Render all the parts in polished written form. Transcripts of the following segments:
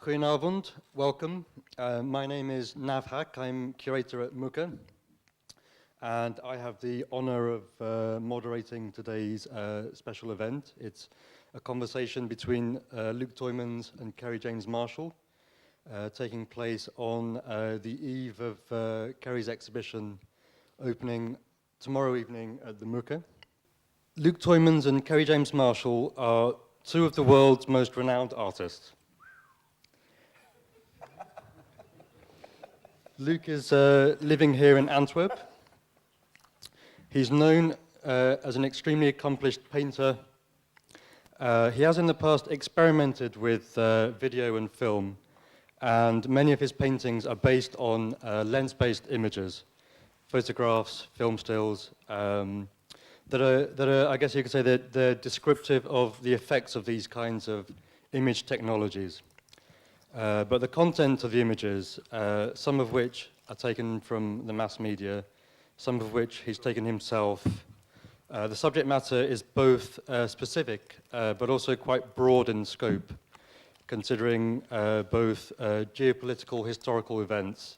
Goedenavond, welcome. My name is Nav Haq, I'm curator at MUCA, and I have the honor of moderating today's special event. It's a conversation between Luc Tuymans and Kerry James Marshall, taking place on the eve of Kerry's exhibition opening tomorrow evening at the MUCA. Luc Tuymans and Kerry James Marshall are two of the world's most renowned artists. Luc is living here in Antwerp. He's known as an extremely accomplished painter. He has in the past experimented with video and film, and many of his paintings are based on lens-based images, photographs, film stills, that are, I guess you could say, they're descriptive of the effects of these kinds of image technologies. But the content of the images, some of which are taken from the mass media, some of which he's taken himself, the subject matter is both specific, but also quite broad in scope, considering both geopolitical, historical events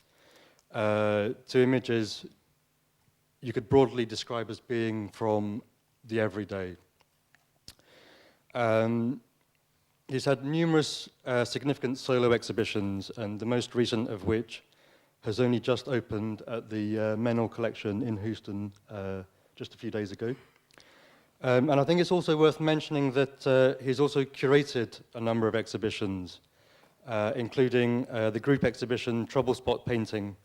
to images you could broadly describe as being from the everyday. He's had numerous significant solo exhibitions, and the most recent of which has only just opened at the Menel Collection in Houston just a few days ago. And I think it's also worth mentioning that he's also curated a number of exhibitions, including the group exhibition Trouble Spot Painting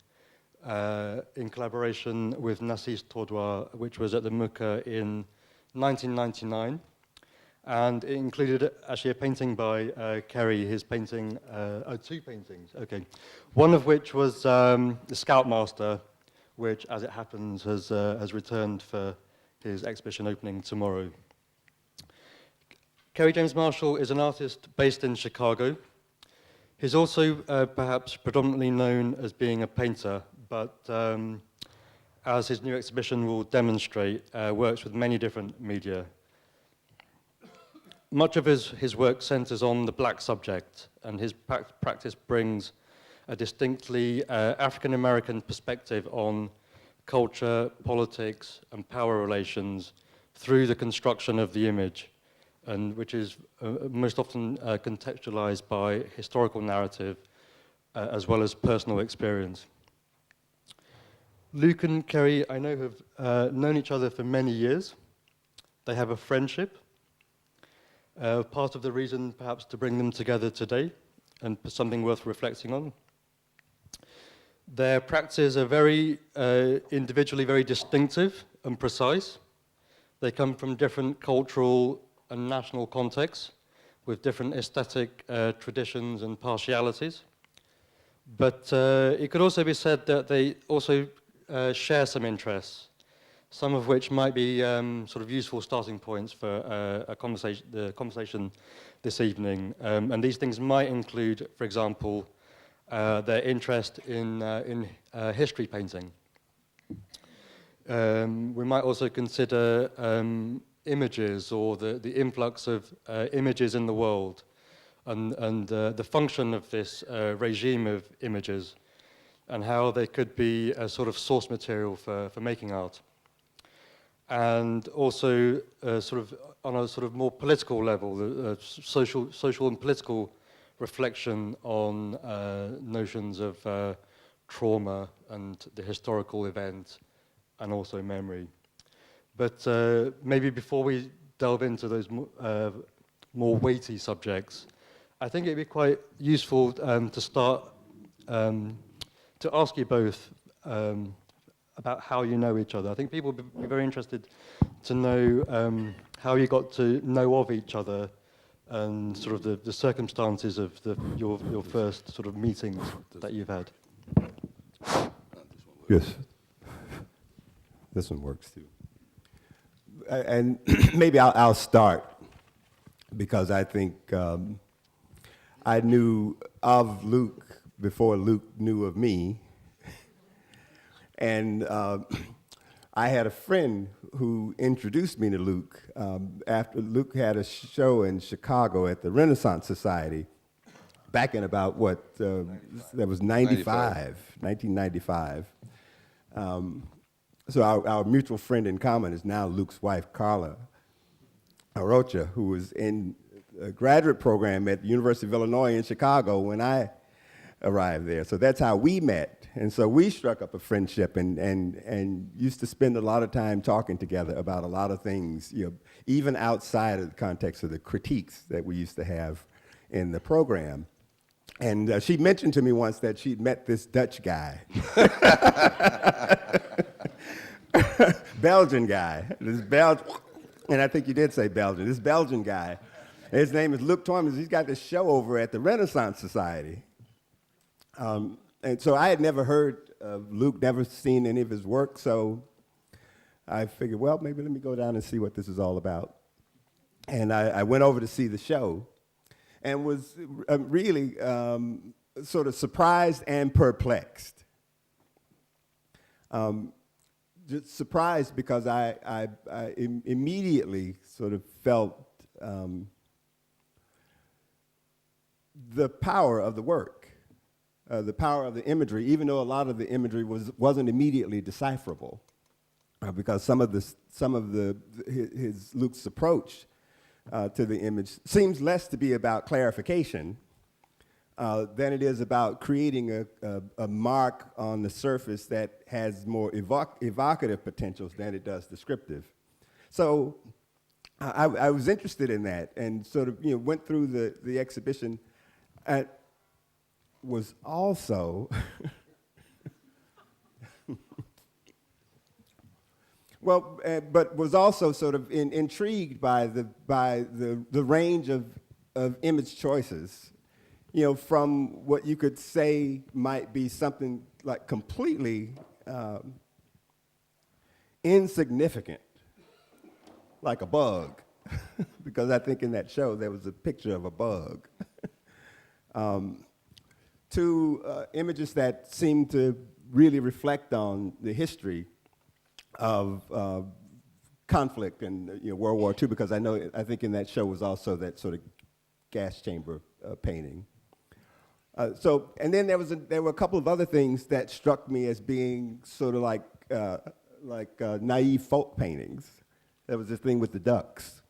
in collaboration with Narcisse Tordois, which was at the MUCA in 1999. And it included actually a painting by Kerry, his painting, two paintings, okay. One of which was the Scoutmaster, which, as it happens, has returned for his exhibition opening tomorrow. Kerry James Marshall is an artist based in Chicago. He's also perhaps predominantly known as being a painter, but as his new exhibition will demonstrate, works with many different media. Much of his work centers on the black subject, and his practice brings a distinctly African-American perspective on culture, politics, and power relations through the construction of the image, and which is most often contextualized by historical narrative as well as personal experience. Luc and Kerry, I know, have known each other for many years. They have a friendship. Part of the reason, perhaps, to bring them together today, and something worth reflecting on. Their practices are very individually very distinctive and precise. They come from different cultural and national contexts, with different aesthetic traditions and partialities. But it could also be said that they also share some interests, some of which might be sort of useful starting points for the conversation this evening. And these things might include, for example, their interest in history painting. We might also consider images, or the influx of images in the world, and the function of this regime of images, and how they could be a sort of source material for making art. And also, sort of on a sort of more political level, the social and political reflection on notions of trauma and the historical event, and also memory. But maybe before we delve into those more weighty subjects, I think it'd be quite useful to start to ask you both about how you know each other. I think people would be very interested to know how you got to know of each other, and sort of the circumstances of your first sort of meetings that you've had. Yes. This one works too. And maybe I'll start, because I think I knew of Luc before Luc knew of me. And I had a friend who introduced me to Luc after Luc had a show in Chicago at the Renaissance Society back in about what, that was 1995. So our mutual friend in common is now Luke's wife, Carla Arocha, who was in a graduate program at the University of Illinois in Chicago when I arrived there. So that's how we met. And so we struck up a friendship and used to spend a lot of time talking together about a lot of things, even outside of the context of the critiques that we used to have in the program. And she mentioned to me once that she'd met this Dutch guy. Belgian guy. And I think you did say Belgian. This Belgian guy. His name is Luc Tormans. He's got this show over at the Renaissance Society. And so I had never heard of Luke, never seen any of his work, so I figured, well, maybe let me go down and see what this is all about. And I went over to see the show and was really sort of surprised and perplexed. Just surprised because I immediately sort of felt the power of the work, the power of the imagery, even though a lot of the imagery wasn't immediately decipherable, because some of Luke's approach to the image seems less to be about clarification than it is about creating a mark on the surface that has more evocative potentials than it does descriptive. So I was interested in that and sort of went through the exhibition. And was also but was also sort of intrigued by the range of image choices, from what you could say might be something like completely insignificant, like a bug, because I think in that show there was a picture of a bug, to images that seem to really reflect on the history of conflict and World War II, because I think in that show was also that sort of gas chamber painting. And then there were a couple of other things that struck me as being sort of like naive folk paintings. There was this thing with the ducks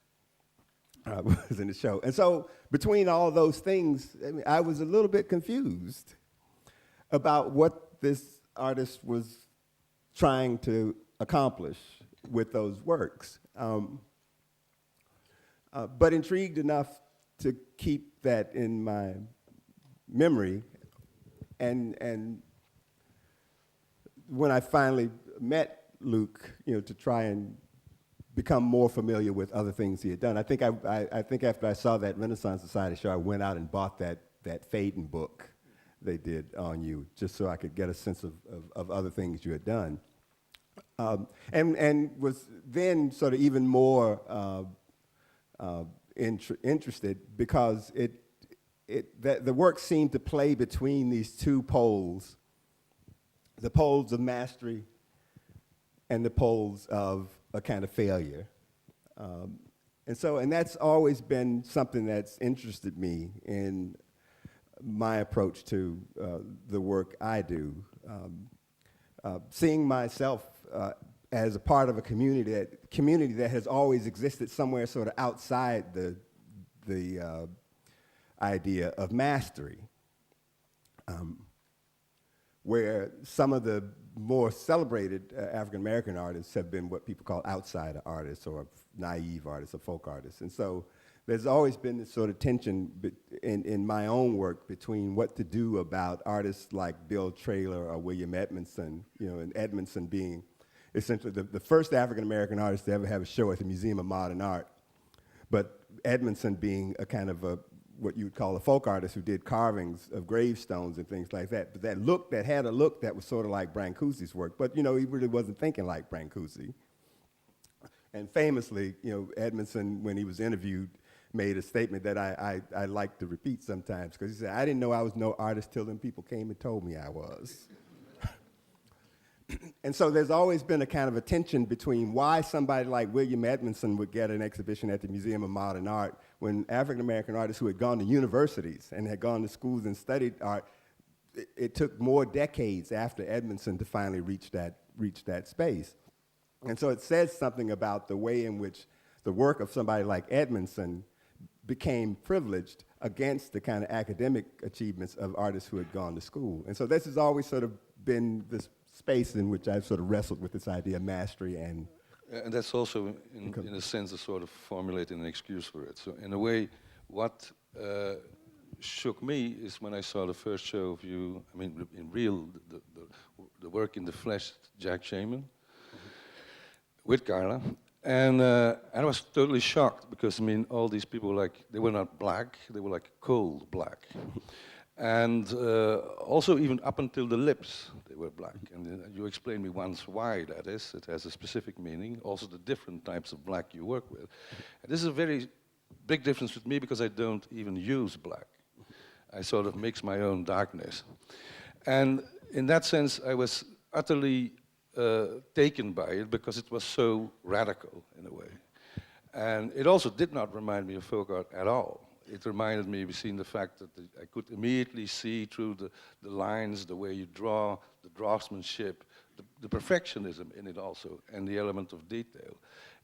was in the show. And so between all those things, I was a little bit confused about what this artist was trying to accomplish with those works, but intrigued enough to keep that in my memory. And when I finally met Luke, to try and become more familiar with other things he had done, I think after I saw that Renaissance Society show, I went out and bought that Faden book they did on you, just so I could get a sense of other things you had done. And was then sort of even more interested because the work seemed to play between these two poles, the poles of mastery and the poles of a kind of failure. And that's always been something that's interested me in my approach to the work I do. Seeing myself as a part of a community that has always existed somewhere sort of outside the idea of mastery, where some of the more celebrated African American artists have been what people call outsider artists or naive artists or folk artists. And so there's always been this sort of tension in my own work between what to do about artists like Bill Traylor or William Edmondson, and Edmondson being essentially the first African American artist to ever have a show at the Museum of Modern Art, but Edmondson being a kind of what you would call a folk artist who did carvings of gravestones and things like that. But that had a look that was sort of like Brancusi's work, but he really wasn't thinking like Brancusi. And famously, Edmondson, when he was interviewed, made a statement that I like to repeat sometimes, because he said, "I didn't know I was no artist till them people came and told me I was." And so there's always been a kind of a tension between why somebody like William Edmondson would get an exhibition at the Museum of Modern Art when African-American artists who had gone to universities and had gone to schools and studied art, it took more decades after Edmondson to finally reach that space. And so it says something about the way in which the work of somebody like Edmondson became privileged against the kind of academic achievements of artists who had gone to school. And so this has always sort of been this space in which I've sort of wrestled with this idea of mastery and... And that's also, in a sense, a sort of formulating an excuse for it. So in a way, what shook me is when I saw the first show of you, I mean, in real, the work in the flesh, Jack Shaman, with Carla. And I was totally shocked because, I mean, all these people, like, they were not black, they were like cold black. And also even up until the lips, they were black. And you explained me once why that is. It has a specific meaning. Also the different types of black you work with. And this is a very big difference with me because I don't even use black. I sort of mix my own darkness. And in that sense, I was utterly taken by it because it was so radical in a way. And it also did not remind me of folk art at all. It reminded me, we've seen the fact that I could immediately see through the lines, the way you draw, the draftsmanship, the perfectionism in it also, and the element of detail.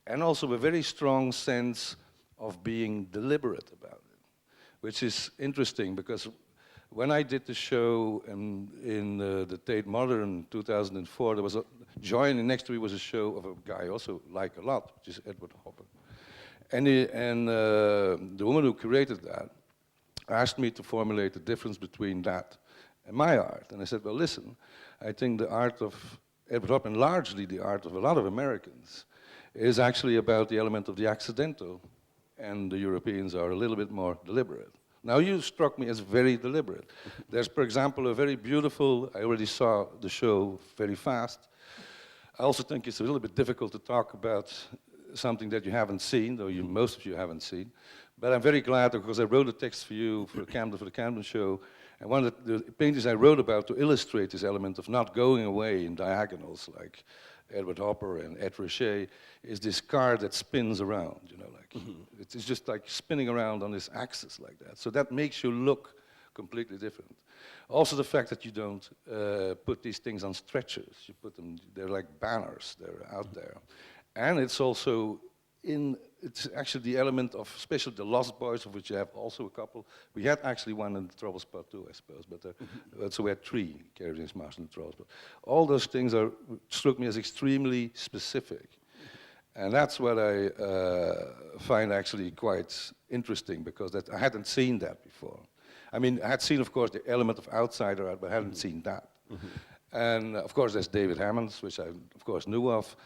And also a very strong sense of being deliberate about it, which is interesting because when I did the show in the Tate Modern 2004, there was joining next to me was a show of a guy I also like a lot, which is Edward Hopper. And the woman who curated that asked me to formulate the difference between that and my art. And I said, well, listen, I think the art of Edward Hopper, and largely the art of a lot of Americans, is actually about the element of the accidental, and the Europeans are a little bit more deliberate. Now, you struck me as very deliberate. There's, for example, a very beautiful, I already saw the show very fast. I also think it's a little bit difficult to talk about something that you haven't seen, though most of you haven't seen. But I'm very glad because I wrote a text for you for the Camden show, and one of the paintings I wrote about to illustrate this element of not going away in diagonals like Edward Hopper and Ed Ruscha is this car that spins around, you know, like it's just like spinning around on this axis like that. So that makes you look completely different. Also the fact that you don't put these things on stretchers, you put them, they're like banners, they're out there. And it's also it's actually the element of, especially the Lost Boys, of which you have also a couple. We had actually one in the Trouble Spot too, I suppose, but so we had 3 Caribbean Marshall in the Trouble Spot. All those things struck me as extremely specific. And that's what I find actually quite interesting, because I hadn't seen that before. I mean, I had seen, of course, the element of outsider art, but I hadn't seen that. And of course, there's David Hammonds, which I, of course, knew of,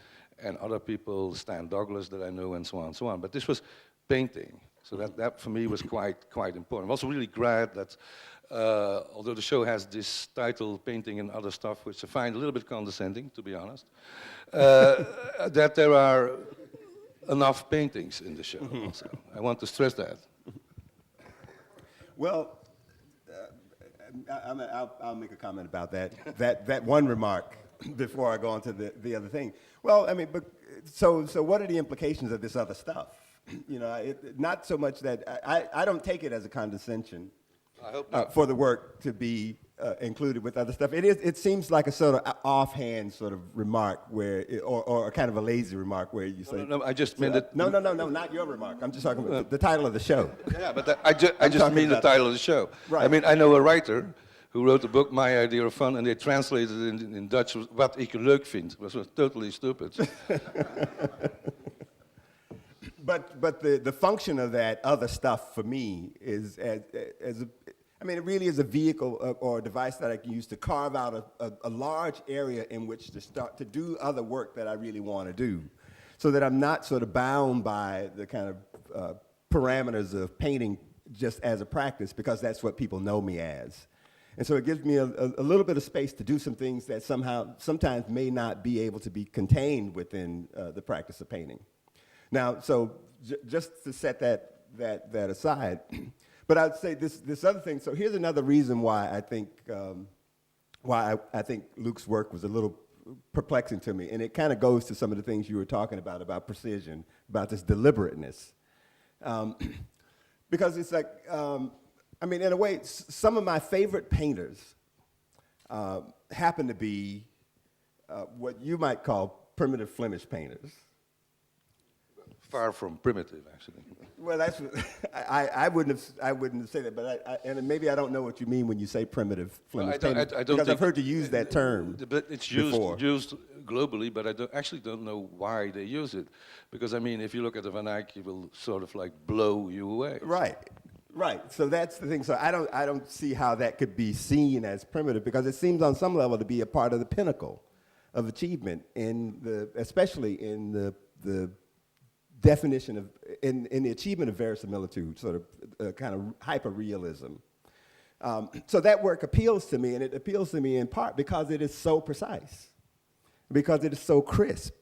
and other people, Stan Douglas that I know, and so on and so on. But this was painting, so that for me was quite important. I'm also really glad that, although the show has this title, Painting and Other Stuff, which I find a little bit condescending, to be honest, that there are enough paintings in the show also. I want to stress that. Well, I'll make a comment about that one remark before I go on to the other thing. Well, I mean, but so what are the implications of this other stuff? You know, not so much that I don't take it as a condescension. I hope not. For the work to be included with other stuff. It seems like a sort of offhand sort of remark where, or kind of a lazy remark where you say. No, I just meant it. No, not your remark. I'm just talking about the title of the show. Yeah, but I just mean the title of the show. Right. I mean, I know a writer who wrote a book, My Idea of Fun, and they translated it in Dutch, Wat ik leuk vind. It was totally stupid. But the function of that other stuff for me is it really is a vehicle or a device that I can use to carve out a large area in which to start to do other work that I really want to do, so that I'm not sort of bound by the kind of parameters of painting just as a practice, because that's what people know me as. And so it gives me a little bit of space to do some things that sometimes may not be able to be contained within the practice of painting. Now, so just to set that aside, but I'd say this other thing. So here's another reason why I think Luke's work was a little perplexing to me, and it kind of goes to some of the things you were talking about precision, about this deliberateness. because it's like, I mean, in a way, some of my favorite painters happen to be what you might call primitive Flemish painters. Far from primitive, actually. Well, that's I wouldn't say that, but and maybe I don't know what you mean when you say primitive Flemish painters, I don't because I've think- heard you use that term. But it's before. used globally, but I actually don't know why they use it. Because, I mean, if you look at the Van Eyck, he will sort of like blow you away. Right, right. So that's the thing. So I don't see how that could be seen as primitive, because it seems on some level to be a part of the pinnacle of achievement, especially in the definition of, in the achievement of verisimilitude, sort of kind of hyper-realism. So that work appeals to me, and it appeals to me in part because it is so precise, because it is so crisp.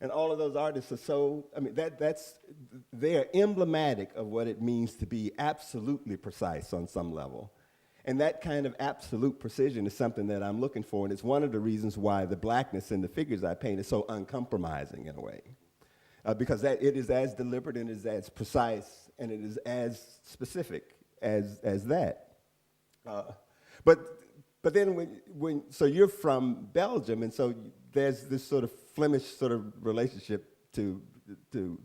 And all of those artists are so, I mean, they're emblematic of what it means to be absolutely precise on some level. And that kind of absolute precision is something that I'm looking for, and it's one of the reasons why the blackness in the figures I paint is so uncompromising in a way. Because it is as deliberate and is as precise and it is as specific as that. But then so you're from Belgium, and so there's this sort of Flemish sort of relationship to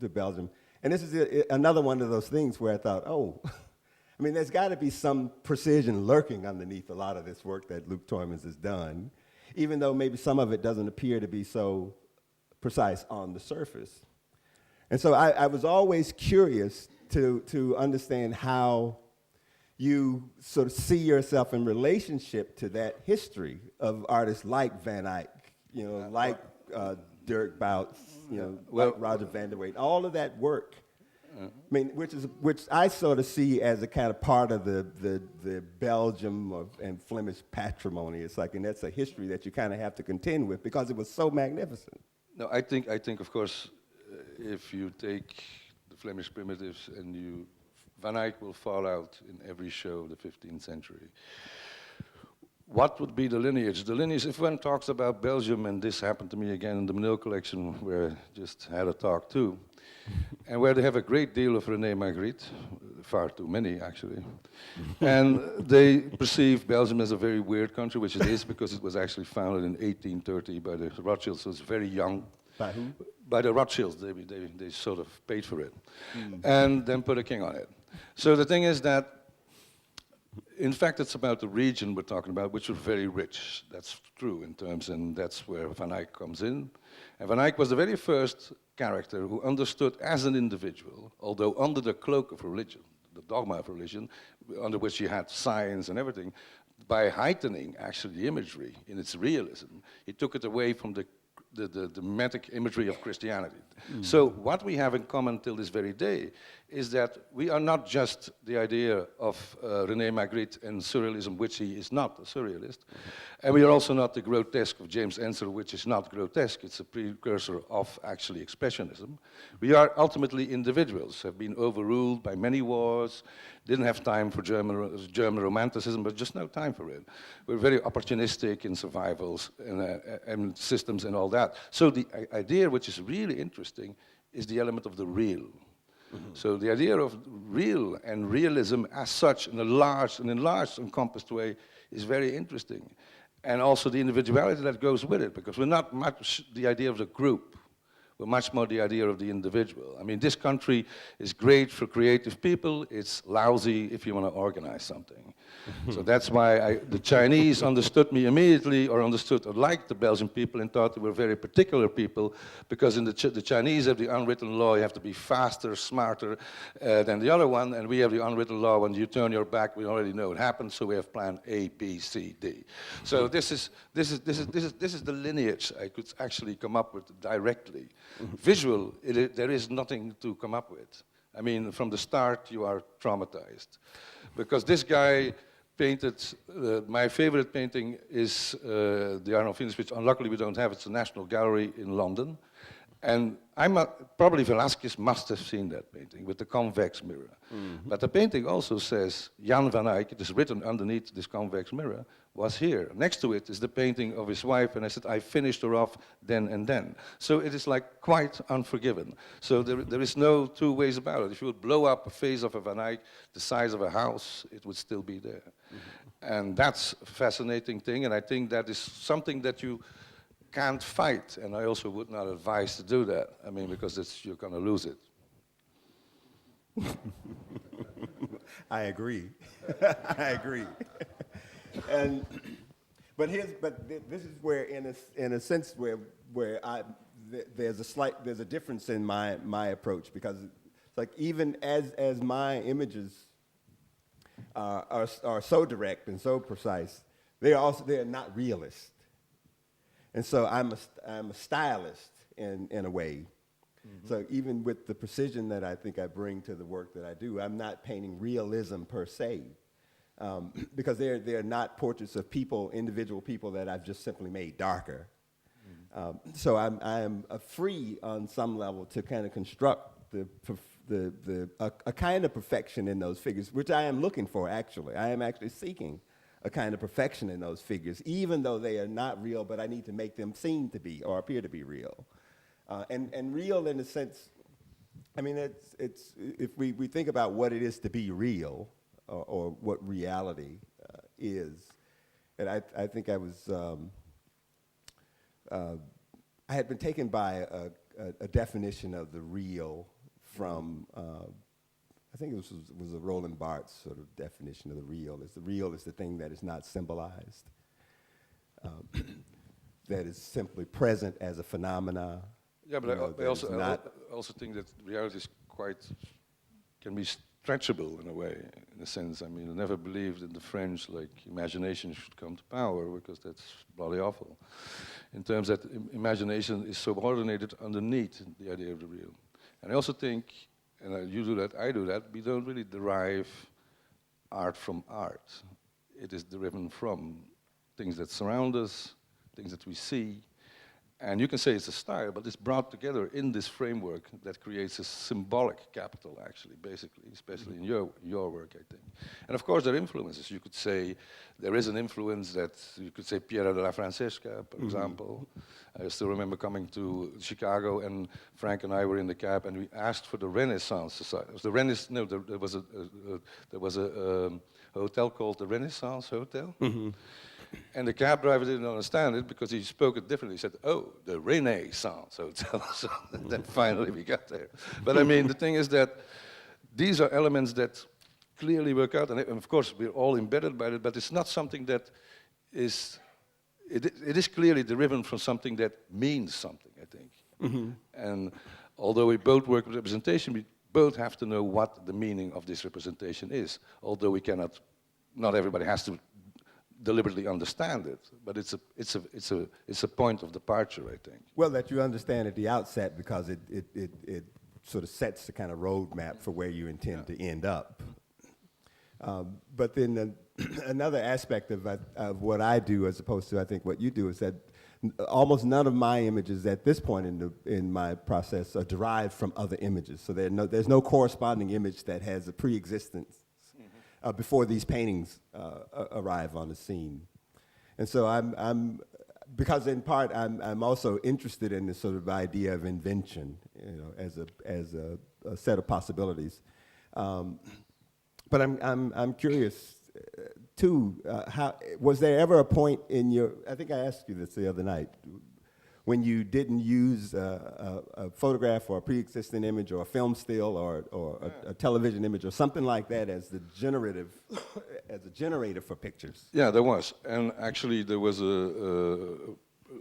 Belgium. And this is another one of those things where I thought, oh, I mean, there's got to be some precision lurking underneath a lot of this work that Luc Tuymans has done, even though maybe some of it doesn't appear to be so precise on the surface. And so I was always curious to understand how you sort of see yourself in relationship to that history of artists like Van Eyck, like Dirk Bout, like Roger van der Weyden, all of that work. I mean, which I sort of see as a kind of part of the Belgium and Flemish patrimony. It's like, and that's a history that you kind of have to contend with because it was so magnificent. No, I think of course, if you take the Flemish primitives and Van Eyck will fall out in every show of the 15th century. What would be the lineage? The lineage, if one talks about Belgium, and this happened to me again in the Manil collection, where I just had a talk too, and where they have a great deal of René Magritte, far too many actually, and they perceive Belgium as a very weird country, which it is because it was actually founded in 1830 by the Rothschilds, so it's very young. By who? By the Rothschilds, they sort of paid for it, and then put a king on it. So the thing is that, in fact, it's about the region we're talking about, which was very rich. That's true in terms, and that's where Van Eyck comes in. And Van Eyck was the very first character who understood as an individual, although under the cloak of religion, the dogma of religion, under which he had science and everything, by heightening actually the imagery in its realism, he took it away from the mimetic imagery of Christianity. So what we have in common till this very day is that we are not just the idea of René Magritte and surrealism, which he is not a surrealist, and we are also not the grotesque of James Ensor, which is not grotesque, it's a precursor of actually expressionism. We are ultimately individuals, have been overruled by many wars, didn't have time for German romanticism, but just no time for it. We're very opportunistic in survivals and systems and all that. So the idea which is really interesting is the element of the real. So the idea of real and realism as such in an enlarged, encompassed way is very interesting. And also the individuality that goes with it, because we're not much the idea of the group. We're much more the idea of the individual. I mean, this country is great for creative people. It's lousy if you want to organize something. So that's why the Chinese understood me immediately, or liked the Belgian people and thought they were very particular people, because in the Chinese have the unwritten law, you have to be faster, smarter than the other one, and we have the unwritten law, when you turn your back, we already know it happens, so we have plan A, B, C, D. So this is the lineage I could actually come up with directly. Visual, there is nothing to come up with. I mean, from the start, you are traumatized. Because this guy painted, my favorite painting is the Arnold Venus, which unluckily we don't have. It's the National Gallery in London. And Probably Velázquez must have seen that painting with the convex mirror. But the painting also says Jan van Eyck, it is written underneath this convex mirror, was here. Next to it is the painting of his wife, and I said, I finished her off then and then. So it is like quite unforgiven. So there is no two ways about it. If you would blow up a face of a Van Eyck the size of a house, it would still be there. And that's a fascinating thing, and I think that is something that you can't fight, and I also would not advise to do that. I mean, because you're going to lose it. I agree. I agree. But this is where, in a sense, where there's a difference in my approach, because it's like even as my images are so direct and so precise, they're not realist. And so I'm a stylist in a way. Mm-hmm. So even with the precision that I think I bring to the work that I do, I'm not painting realism per se, because they're not portraits of individual people that I've just simply made darker. Mm-hmm. So I'm free on some level to kind of construct a kind of perfection in those figures, which I am looking for. Actually, I am actually seeking a kind of perfection in those figures, even though they are not real, but I need to make them seem to be or appear to be real. And real in a sense, I mean, it's if we think about what it is to be real, or what reality is, and I think I was, I had been taken by a definition of the real from, I think it was a Roland Barthes sort of definition of the real. The real is the thing that is not symbolized, that is simply present as a phenomena. Yeah, but I also think that reality is can be stretchable in a way, in a sense. I mean, I never believed in the French, like, imagination should come to power, because that's bloody awful. In terms that imagination is subordinated underneath the idea of the real. And I also think, and you do that, I do that, we don't really derive art from art. It is driven from things that surround us, things that we see. And you can say it's a style, but it's brought together in this framework that creates a symbolic capital, actually, basically, especially in your work, I think. And of course, there are influences. You could say there is an influence that, you could say Piera della Francesca, for example. I still remember coming to Chicago, and Frank and I were in the cab, and we asked for the Renaissance Society. There was a hotel called the Renaissance Hotel. Mm-hmm. And the cab driver didn't understand it because he spoke it differently. He said, "Oh, the Renaissance Hotel." So then finally we got there. But I mean, the thing is that these are elements that clearly work out, and of course we're all embedded by it, but it's not something that is, it is clearly driven from something that means something, I think. Mm-hmm. And although we both work with representation, we both have to know what the meaning of this representation is, although we cannot, not everybody has to deliberately understand it, but it's a point of departure, I think. Well, that you understand at the outset, because it sort of sets the kind of roadmap for where you intend to end up. But then another aspect of what I do, as opposed to I think what you do, is that almost none of my images at this point in my process are derived from other images. So there's no corresponding image that has a pre-existence before these paintings arrive on the scene. And so because in part I'm also interested in this sort of idea of invention, as a set of possibilities. But I'm curious too. How was there ever a point in your? I think I asked you this the other night, when you didn't use a photograph or a pre-existing image or a film still or a television image or something like that as a generator for pictures. Yeah, there was. And actually there was a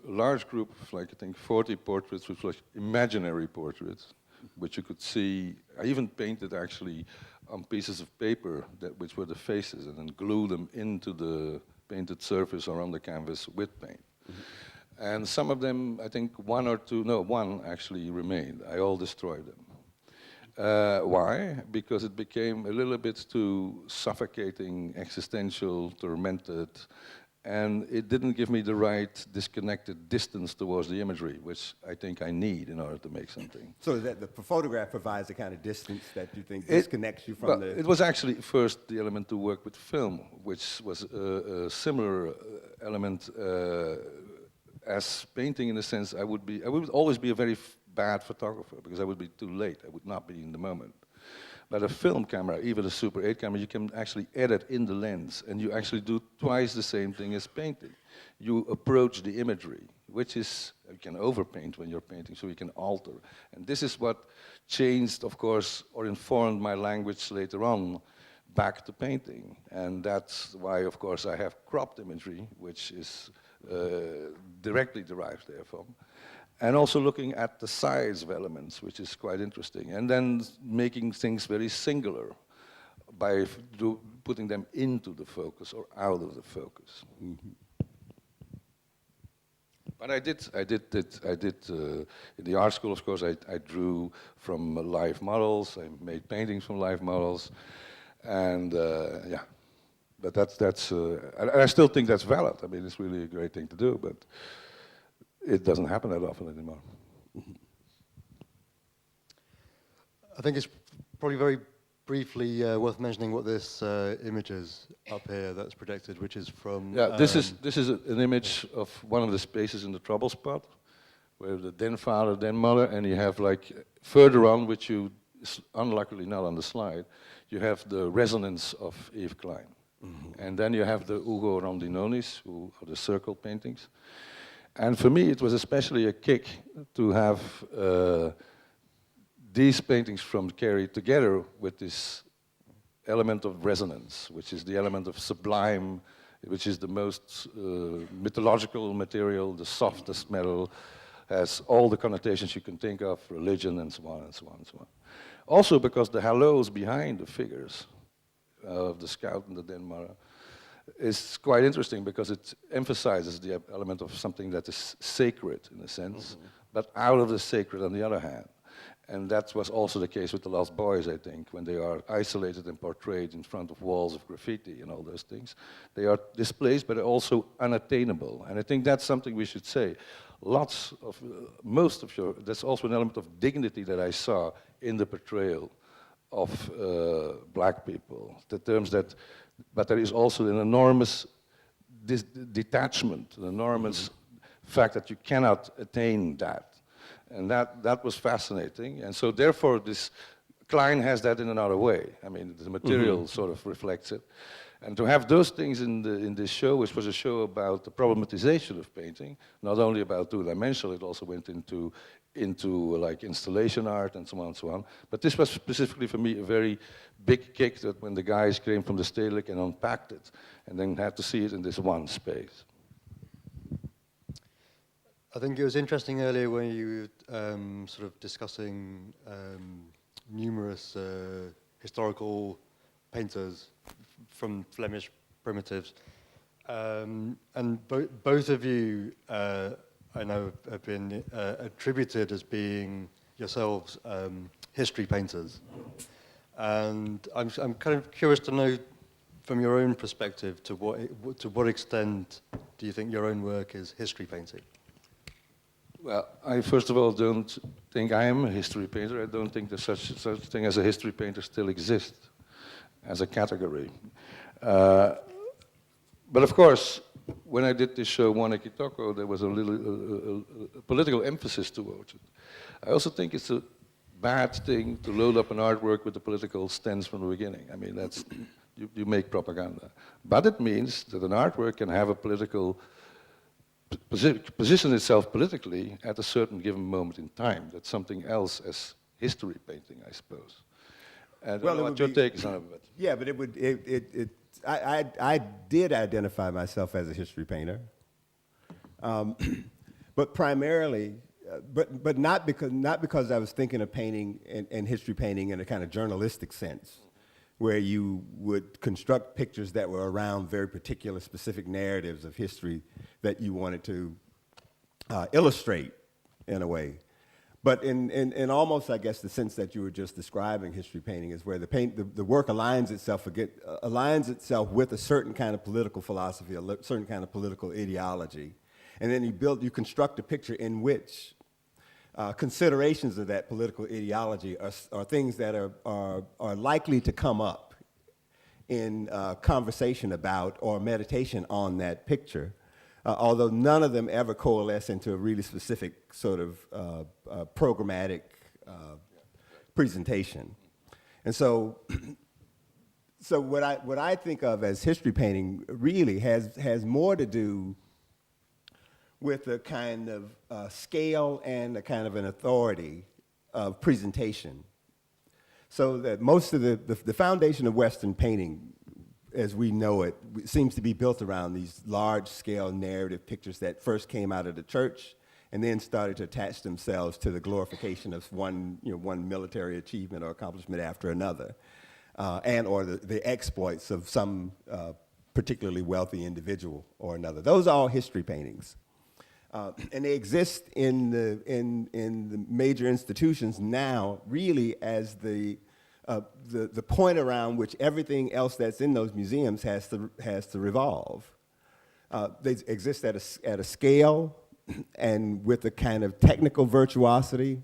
large group of, like, I think 40 portraits, which was imaginary portraits, which you could see. I even painted actually on pieces of paper, which were the faces, and then glue them into the painted surface or on the canvas with paint. Mm-hmm. And some of them, I think one actually remained. I all destroyed them. Why? Because it became a little bit too suffocating, existential, tormented, and it didn't give me the right disconnected distance towards the imagery, which I think I need in order to make something. So that the photograph provides the kind of distance that you think disconnects you from the... It was actually first the element to work with film, which was a similar element as painting in the sense I would always be a very bad photographer because I would be too late. I would not be in the moment. But a film camera, even a Super 8 camera, you can actually edit in the lens, and you actually do twice the same thing as painting. You approach the imagery, which is, you can overpaint when you're painting, so you can alter. And this is what changed, of course, or informed my language later on back to painting. And that's why, of course, I have cropped imagery, which is directly derived therefrom. And also looking at the size of elements, which is quite interesting. And then making things very singular by putting them into the focus or out of the focus. Mm-hmm. But I did in the art school, of course, I drew from live models. I made paintings from live models. And yeah, but that's and I still think that's valid. I mean, it's really a great thing to do, but it doesn't happen that often anymore. I think it's probably very briefly worth mentioning what this image is up here that's projected, which is from... Yeah, this is an image of one of the spaces in the trouble spot, where the then father, then mother, and you have like further on, which you, unluckily not on the slide, you have the resonance of Yves Klein. Mm-hmm. And then you have the Ugo Rondinonis, who are the circle paintings. And for me, it was especially a kick to have these paintings from Carey together with this element of resonance, which is the element of sublime, which is the most mythological material, the softest metal, has all the connotations you can think of, religion and so on and so on and so on. Also because the halos behind the figures of the Scout and the Denmark is quite interesting because it emphasizes the element of something that is sacred in a sense, mm-hmm. but out of the sacred on the other hand. And that was also the case with the Lost Boys, I think, when they are isolated and portrayed in front of walls of graffiti and all those things. They are displaced, but also unattainable. And I think that's something we should say. That's also an element of dignity that I saw in the portrayal of black people. The terms that, but there is also an enormous detachment, an enormous fact that you cannot attain that. And that was fascinating. And so therefore this Klein has that in another way. I mean, the material sort of reflects it. And to have those things in this show, which was a show about the problematization of painting, not only about two-dimensional, it also went into like installation art and so on and so on. But this was specifically for me a very big kick that when the guys came from the Stedelijk and unpacked it, and then had to see it in this one space. I think it was interesting earlier when you were sort of discussing numerous historical painters from Flemish primitives. And both of you, I know, have been attributed as being yourselves history painters. And I'm kind of curious to know, from your own perspective, to what extent do you think your own work is history painting? Well, I first of all don't think I am a history painter. I don't think there's such a thing as a history painter still exists as a category. But of course, when I did this show, One Kitoko, there was a little political emphasis towards it. I also think it's a bad thing to load up an artwork with a political stance from the beginning. I mean, that's you make propaganda. But it means that an artwork can have a political position itself politically at a certain given moment in time. That's something else as history painting, I suppose. And well, what your take is on it. Yeah, but I did identify myself as a history painter, but primarily, but not because I was thinking of painting and history painting in a kind of journalistic sense, where you would construct pictures that were around very particular specific narratives of history that you wanted to illustrate in a way. But in almost, I guess, the sense that you were just describing, history painting is where the work aligns itself with a certain kind of political philosophy, a certain kind of political ideology, and then you construct a picture in which considerations of that political ideology are things that are likely to come up in conversation about or meditation on that picture. Although none of them ever coalesce into a really specific sort of programmatic presentation. And so, so what I think of as history painting really has more to do with a kind of scale and a kind of an authority of presentation. So that most of the foundation of Western painting, as we know it, seems to be built around these large-scale narrative pictures that first came out of the church and then started to attach themselves to the glorification of one military achievement or accomplishment after another, or the exploits of some particularly wealthy individual or another. Those are all history paintings. And they exist in the major institutions now really as the point around which everything else that's in those museums has to revolve. They exist at a scale and with a kind of technical virtuosity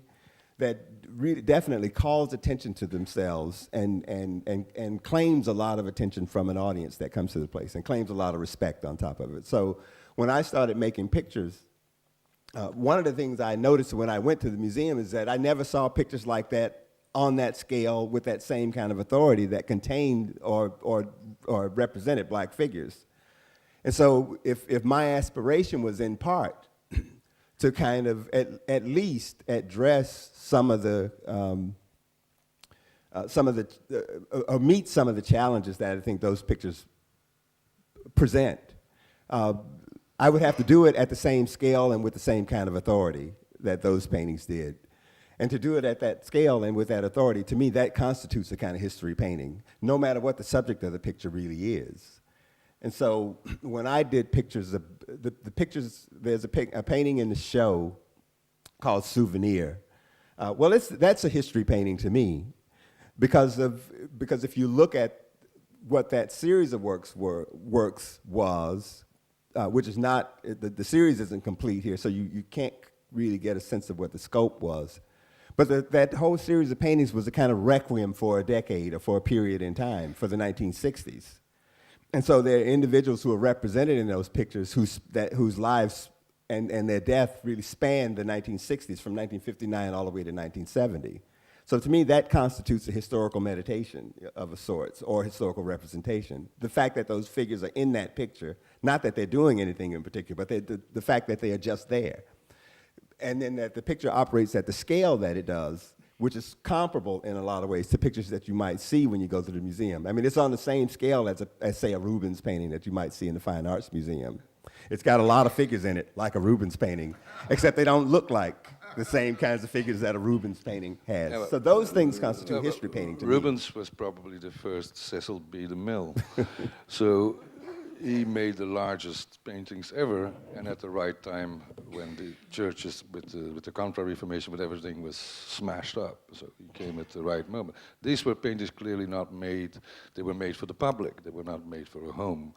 that really definitely calls attention to themselves and claims a lot of attention from an audience that comes to the place and claims a lot of respect on top of it. So when I started making pictures, one of the things I noticed when I went to the museum is that I never saw pictures like that on that scale with that same kind of authority that contained or represented black figures. And so if my aspiration was in part to kind of at least address some of the or meet some of the challenges that I think those pictures present, I would have to do it at the same scale and with the same kind of authority that those paintings did. And to do it at that scale and with that authority, to me, that constitutes a kind of history painting, no matter what the subject of the picture really is. And so when I did pictures, the pictures, there's a painting in the show called Souvenir. That's a history painting to me because if you look at what that series of works was, which is not, the series isn't complete here, so you can't really get a sense of what the scope was. But that whole series of paintings was a kind of requiem for a decade or for a period in time, for the 1960s. And so there are individuals who are represented in those pictures whose lives and their death really spanned the 1960s, from 1959 all the way to 1970. So to me, that constitutes a historical meditation of a sort, or historical representation. The fact that those figures are in that picture, not that they're doing anything in particular, but the fact that they are just there. And then that the picture operates at the scale that it does, which is comparable in a lot of ways to pictures that you might see when you go to the museum. I mean, it's on the same scale as say, a Rubens painting that you might see in the Fine Arts Museum. It's got a lot of figures in it, like a Rubens painting, except they don't look like the same kinds of figures that a Rubens painting has. Yeah, so those things constitute history painting to me. Rubens was probably the first Cecil B. DeMille. So he made the largest paintings ever, and at the right time when the churches, with the Counter-Reformation, with everything was smashed up. So he came at the right moment. These were paintings clearly not made, they were made for the public, they were not made for a home.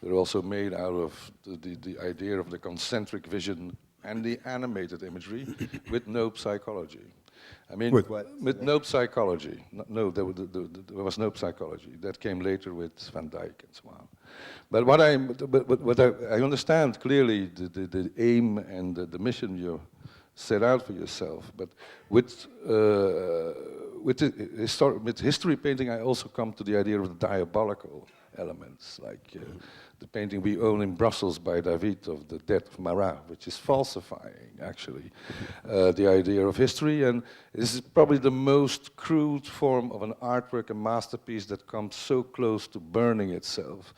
They're also made out of the idea of the concentric vision and the animated imagery with no psychology. I mean, with what? With no psychology. No, there was no psychology. That came later with Van Dyck and so on. But what I understand clearly the aim and the mission you set out for yourself. But with history painting, I also come to the idea of the diabolical elements, like the painting we own in Brussels by David of the death of Marat, which is falsifying, actually, the idea of history. And this is probably the most crude form of an artwork, a masterpiece that comes so close to burning itself.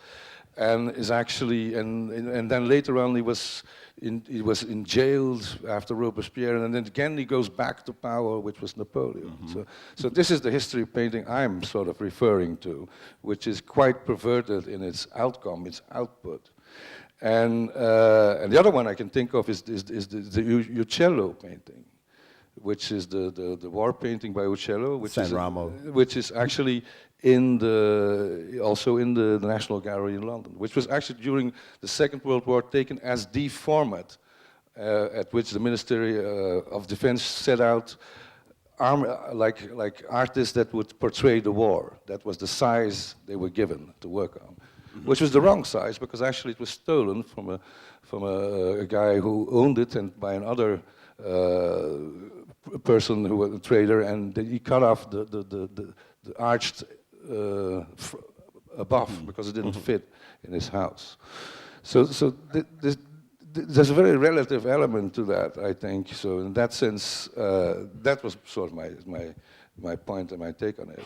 And is actually, and then later on he was jailed after Robespierre, and then again he goes back to power, which was Napoleon. Mm-hmm. So this is the history of painting I'm sort of referring to, which is quite perverted in its outcome, its output. And the other one I can think of is the Uccello painting, which is the war painting by Uccello, San Ramo. which is actually also in the National Gallery in London, which was actually during the Second World War taken as the format at which the Ministry of Defense set out like artists that would portray the war. That was the size they were given to work on, which was the wrong size because actually it was stolen from a guy who owned it and by another person who was a trader, and he cut off the arched above because it didn't fit in his house. So there's a very relative element to that, I think. So in that sense, that was sort of my point and my take on it.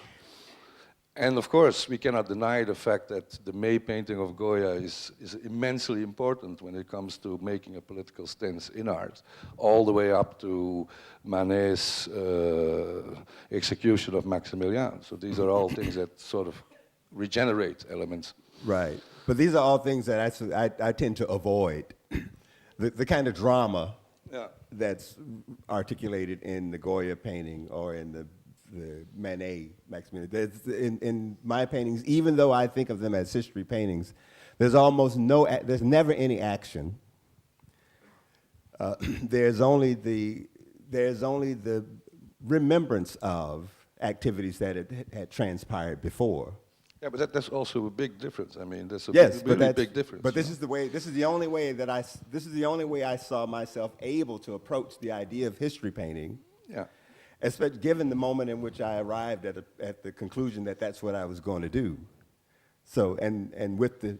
And of course, we cannot deny the fact that the May painting of Goya is immensely important when it comes to making a political stance in art, all the way up to Manet's execution of Maximilian. So these are all things that sort of regenerate elements. Right. But these are all things that I tend to avoid. The kind of drama that's articulated in the Goya painting or in the Manet, Maximilian. In my paintings, even though I think of them as history paintings, there's never any action. There's only the remembrance of activities that had transpired before. Yeah, but that's also a big difference. I mean, that's a big difference. But this is the only way I saw myself able to approach the idea of history painting. Yeah. Especially given the moment in which I arrived at the conclusion that that's what I was going to do. So and with the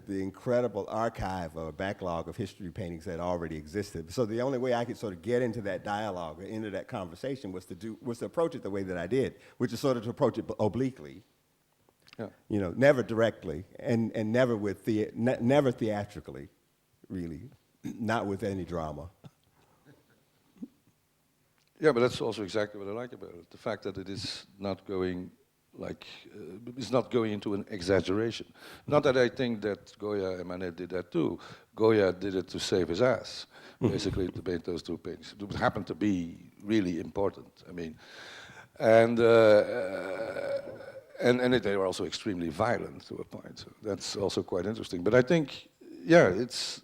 incredible archive or backlog of history paintings that already existed. So the only way I could sort of get into that dialogue or into that conversation was to approach it the way that I did, which is sort of to approach it obliquely. Yeah. You know, never directly and never never theatrically, really, not with any drama. Yeah, but that's also exactly what I like about it. The fact that it is not going it's not going into an exaggeration. Not that I think that Goya and Manet did that too. Goya did it to save his ass, basically, to paint those two paintings. It happened to be really important. I mean, and they were also extremely violent to a point. So that's also quite interesting. But I think, yeah, it's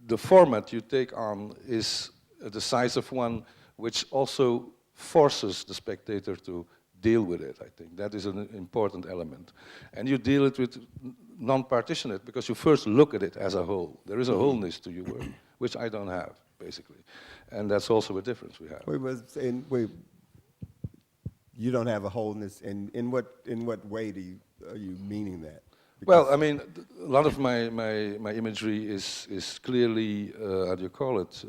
the format you take on is the size of one which also forces the spectator to deal with it, I think. That is an important element. And you deal it with non-partitionate because you first look at it as a whole. There is a wholeness to your work, which I don't have, basically. And that's also a difference we have. You don't have a wholeness. In what way are you meaning that? Well, I mean, a lot of my imagery is clearly, how do you call it?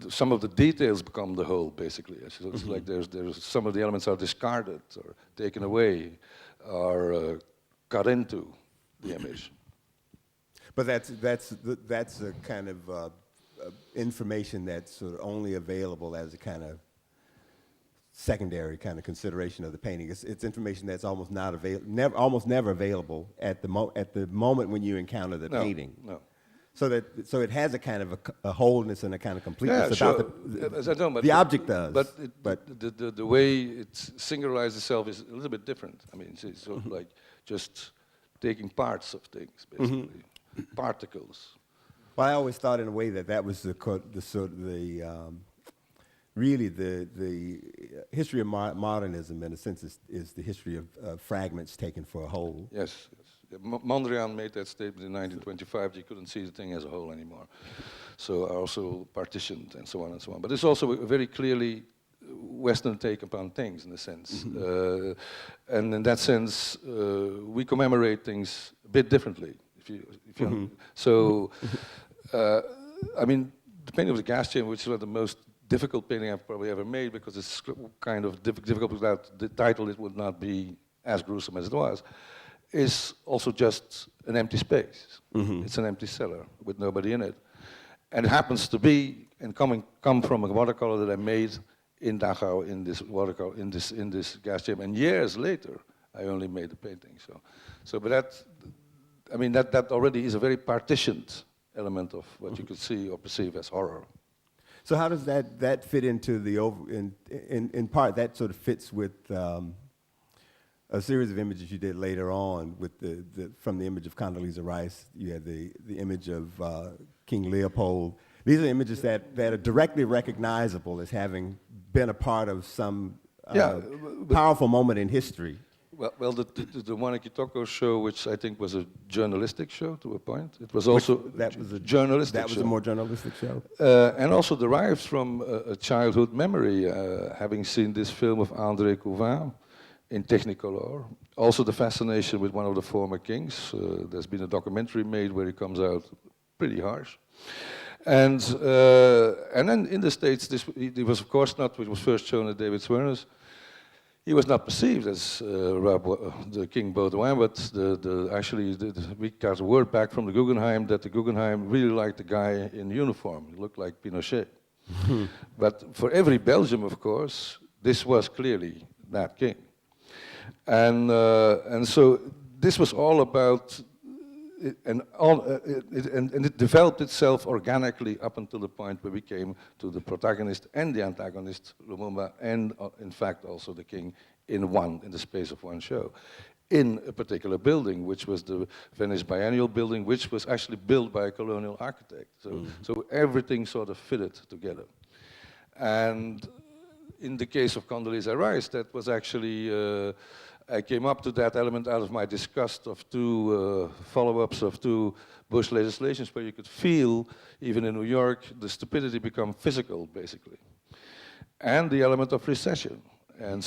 Some of the details become the whole, basically. So it's like there's some of the elements are discarded or taken away or cut into the image. But that's a kind of information that's sort of only available as a kind of secondary kind of consideration of the painting. It's information that's almost never available at the moment when you encounter the painting. No. So it has a kind of a wholeness and a kind of completeness yeah, about sure. the object does. But the way it singularizes itself is a little bit different. I mean, it's sort of like just taking parts of things, basically, particles. Well, I always thought in a way that was really the history of modernism, in a sense, is the history of fragments taken for a whole. Yes. Mondrian made that statement in 1925. You couldn't see the thing as a whole anymore. So also partitioned and so on and so on. But it's also a very clearly Western take upon things, in a sense. And in that sense, we commemorate things a bit differently. So, I mean, the painting of the gas chamber, which is one of the most difficult painting I've probably ever made, because it's kind of difficult without the title, it would not be as gruesome as it was, is also just an empty space. It's an empty cellar with nobody in it. And it happens to be, and come from a watercolor that I made in Dachau, in this watercolor, in this gas chamber. And years later, I only made the painting. But that, I mean, that already is a very partitioned element of what you could see or perceive as horror. So how does that fit into the in part that sort of fits with a series of images you did later on with from the image of Condoleezza Rice, you had the image of King Leopold. These are images that are directly recognizable as having been a part of some powerful moment in history. Well, the Wanaki Toko show, which I think was a journalistic show to a point, it was also that was a journalistic That was show. a more journalistic show. And also derives from a childhood memory, having seen this film of André Couvin in Technicolor. Also the fascination with one of the former kings. There's been a documentary made where he comes out pretty harsh. And then in the States, it was of course not, it was first shown at David Swerner's. He was not perceived as the King Baudouin, but actually we got a word back from the Guggenheim that the Guggenheim really liked the guy in uniform. He looked like Pinochet. But for every Belgium, of course, this was clearly that king. And so this was all about, and it developed itself organically up until the point where we came to the protagonist and the antagonist, Lumumba, and in fact also the king in the space of one show, in a particular building, which was the Venice Biennial building, which was actually built by a colonial architect. So everything sort of fitted together. And in the case of Condoleezza Rice, that was actually, I came up to that element out of my disgust of two follow-ups of two Bush legislations where you could feel, even in New York, the stupidity become physical, basically. And the element of recession. And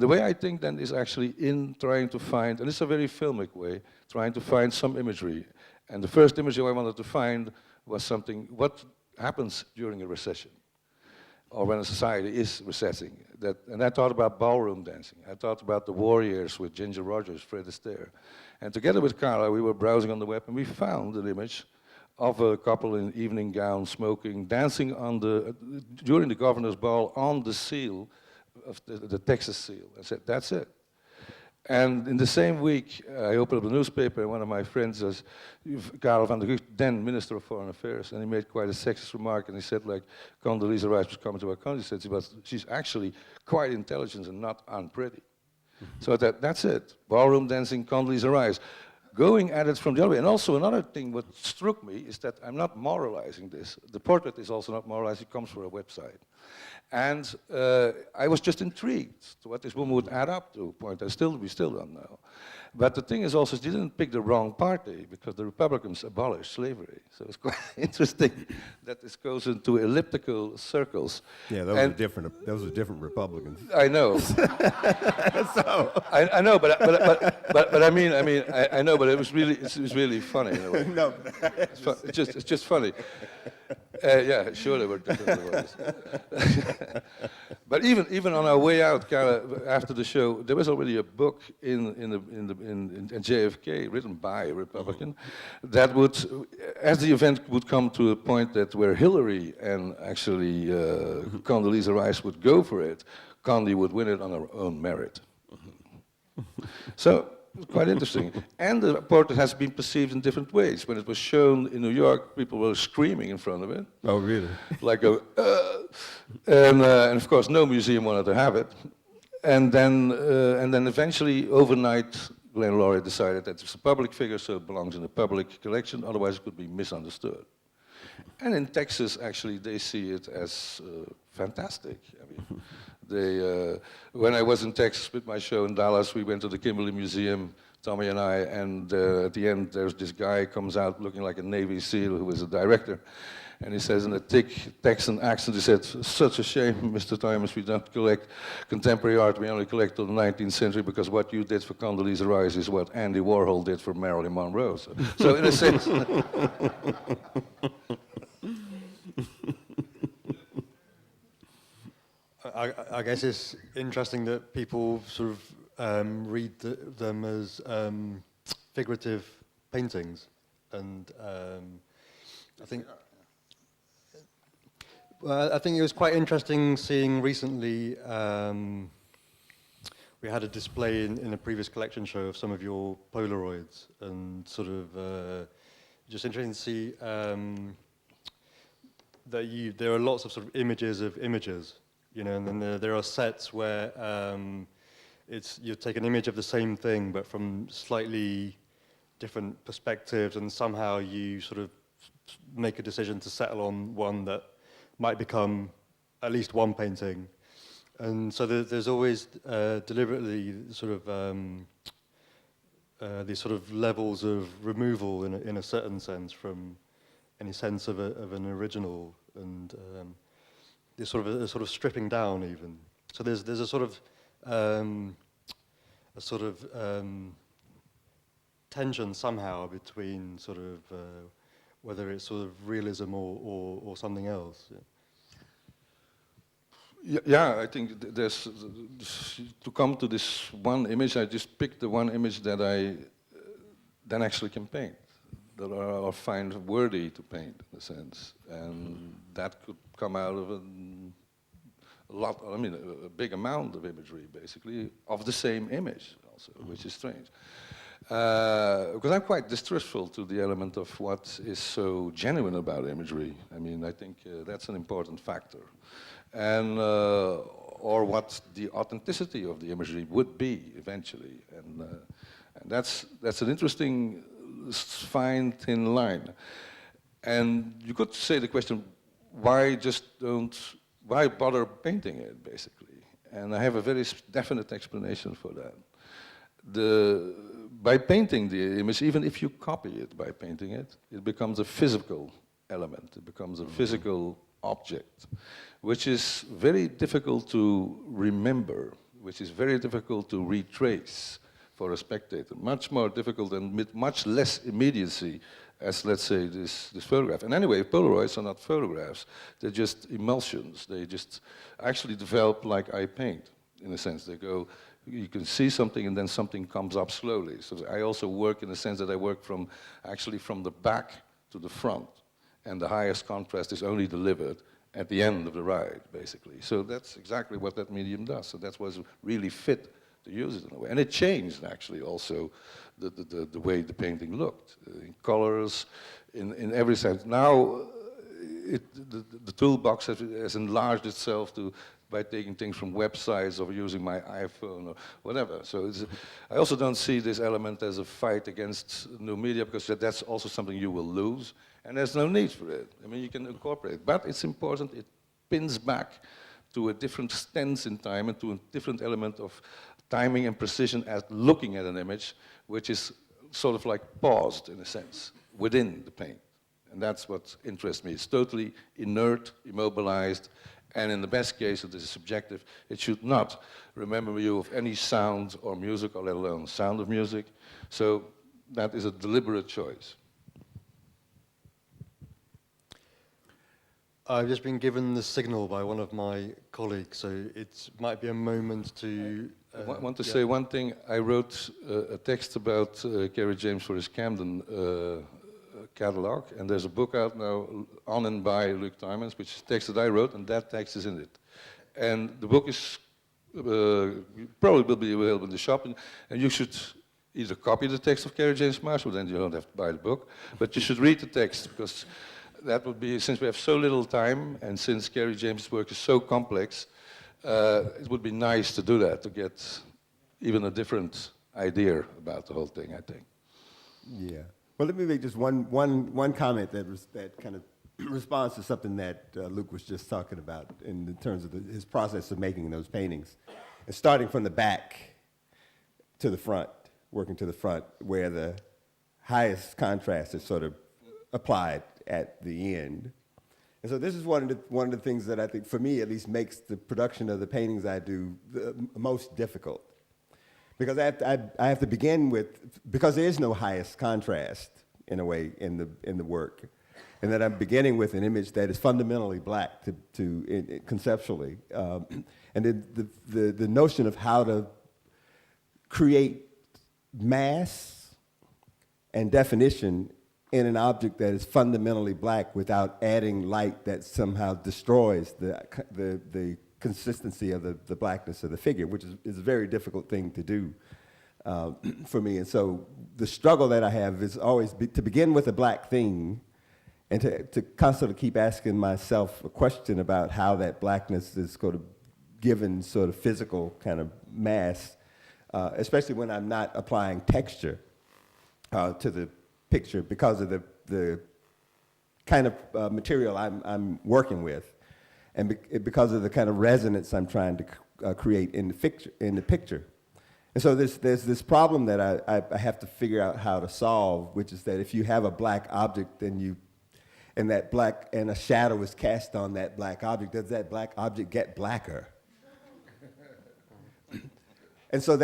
the way I think then is actually in trying to find, and it's a very filmic way, trying to find some imagery. And the first imagery I wanted to find was something, what happens during a recession? Or when a society is recessing. And I thought about ballroom dancing. I thought about the Warriors with Ginger Rogers, Fred Astaire. And together with Carla, we were browsing on the web and we found an image of a couple in evening gowns, smoking, dancing during the governor's ball on the seal, of the Texas seal. I said, that's it. And in the same week, I opened up a newspaper, and one of my friends was Karel van der Gucht, then Minister of Foreign Affairs, and he made quite a sexist remark, and he said, like, Condoleezza Rice was coming to our country, he said, she's actually quite intelligent and not unpretty. So that's it. Ballroom dancing, Condoleezza Rice. Going at it from the other way. And also another thing what struck me is that I'm not moralizing this. The portrait is also not moralized, it comes from a website. And I was just intrigued to what this woman would add up to, a point we still don't know. But the thing is also, she didn't pick the wrong party, because the Republicans abolished slavery. So it's quite interesting that this goes into elliptical circles. Yeah, those were different Republicans. I know. I know, but I mean, I know, but it was really funny in a way. No, it's just funny. Yeah, sure they were different. But even on our way out, after the show, there was already a book in JFK written by a Republican that would, as the event would come to a point that where Hillary and actually Condoleezza Rice would go for it, Condi would win it on her own merit. So. Quite interesting. And the portrait has been perceived in different ways. When it was shown in New York, people were screaming in front of it. Oh, really? Like and of course, no museum wanted to have it. And then eventually, overnight, Glenn Laurie decided that it's a public figure, so it belongs in the public collection, otherwise it could be misunderstood. And in Texas, actually, they see it as fantastic. I mean, when I was in Texas with my show in Dallas, we went to the Kimberly Museum, Tommy and I, and at the end, there's this guy comes out looking like a Navy SEAL who was a director. And he says in a thick Texan accent, he said, such a shame, Mr. Thomas, we don't collect contemporary art, we only collect till the 19th century, because what you did for Condoleezza Rice is what Andy Warhol did for Marilyn Monroe. So in a sense... I guess it's interesting that people sort of read them as figurative paintings, and I think it was quite interesting seeing recently. We had a display in a previous collection show of some of your Polaroids, and sort of just interesting to see there are lots of sort of images, you know, and then there are sets where you take an image of the same thing, but from slightly different perspectives, and somehow you sort of make a decision to settle on one that might become at least one painting. And so there's always deliberately sort of these sort of levels of removal in a certain sense from any sense of an original, and there's sort of stripping down even. So there's a sort of tension somehow between sort of whether it's sort of realism or something else. Yeah, I think there's to come to this one image. I just picked the one image that I then actually can paint, that I find worthy to paint in a sense, and that could come out of a lot. I mean, a big amount of imagery, basically, of the same image, also, which is strange. Because I'm quite distrustful to the element of what is so genuine about imagery. I mean, I think that's an important factor. And or what the authenticity of the imagery would be eventually, and that's an interesting fine thin line. And you could say the question, why bother painting it, basically? And I have a very definite explanation for that. By painting the image, even if you copy it by painting it, it becomes a physical element. It becomes a physical object, which is very difficult to remember, which is very difficult to retrace for a spectator. Much more difficult and with much less immediacy as, let's say, this photograph. And anyway, Polaroids are not photographs. They're just emulsions. They just actually develop like I paint, in a sense. They go, you can see something and then something comes up slowly. So I also work in the sense that I work actually from the back to the front. And the highest contrast is only delivered at the end of the ride, basically. So that's exactly what that medium does. So that was really fit to use it in a way. And it changed, actually, also the way the painting looked, in colors, in every sense. Now, the toolbox has enlarged itself by taking things from websites or using my iPhone or whatever. So I also don't see this element as a fight against new media, because that's also something you will lose. And there's no need for it. I mean, you can incorporate it. But it's important, it pins back to a different stance in time and to a different element of timing and precision at looking at an image, which is sort of like paused, in a sense, within the paint. And that's what interests me. It's totally inert, immobilized, and in the best case, it is subjective. It should not remember you of any sound or music, or let alone sound of music. So that is a deliberate choice. I've just been given the signal by one of my colleagues, so it might be a moment to... I want to say one thing. I wrote a text about Kerry James for his Camden catalog, and there's a book out now on and by Luc Tuymans, which is text that I wrote, and that text is in it. And the book is probably will be available in the shop, and you should either copy the text of Kerry James Marshall, then you don't have to buy the book, but you should read the text, because that would be, since we have so little time, and since Kerry James' work is so complex, it would be nice to do that, to get even a different idea about the whole thing, I think. Yeah. Well, let me make just one comment that kind of responds to something that Luc was just talking about in terms of his process of making those paintings. And starting from the back to the front, working to the front, where the highest contrast is sort of applied at the end. And so this is one of the things that I think, for me at least, makes the production of the paintings I do the most difficult. Because I have to begin with, because there is no highest contrast, in a way, in the work, and that I'm beginning with an image that is fundamentally black conceptually. And then the notion of how to create mass and definition in an object that is fundamentally black without adding light that somehow destroys the consistency of the blackness of the figure, which is a very difficult thing to do for me. And so the struggle that I have is always to begin with a black thing and to constantly keep asking myself a question about how that blackness is sort of given sort of physical kind of mass, especially when I'm not applying texture to the picture because of the kind of material I'm working with, and because of the kind of resonance I'm trying to create in the picture. And so there's this problem that I have to figure out how to solve, which is that if you have a black object, and a shadow is cast on that black object, does that black object get blacker? And so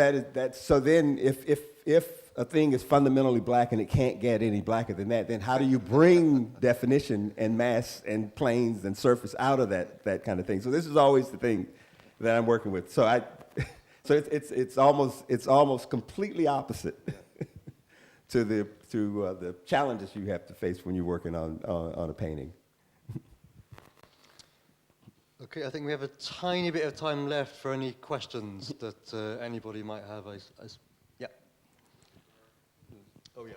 so then if a thing is fundamentally black and it can't get any blacker than that, then how do you bring definition and mass and planes and surface out of that kind of thing? So this is always the thing that I'm working with. So it's almost completely opposite to the challenges you have to face when you're working on a painting. Okay, I think we have a tiny bit of time left for any questions that anybody might have. Yeah. Oh, yeah.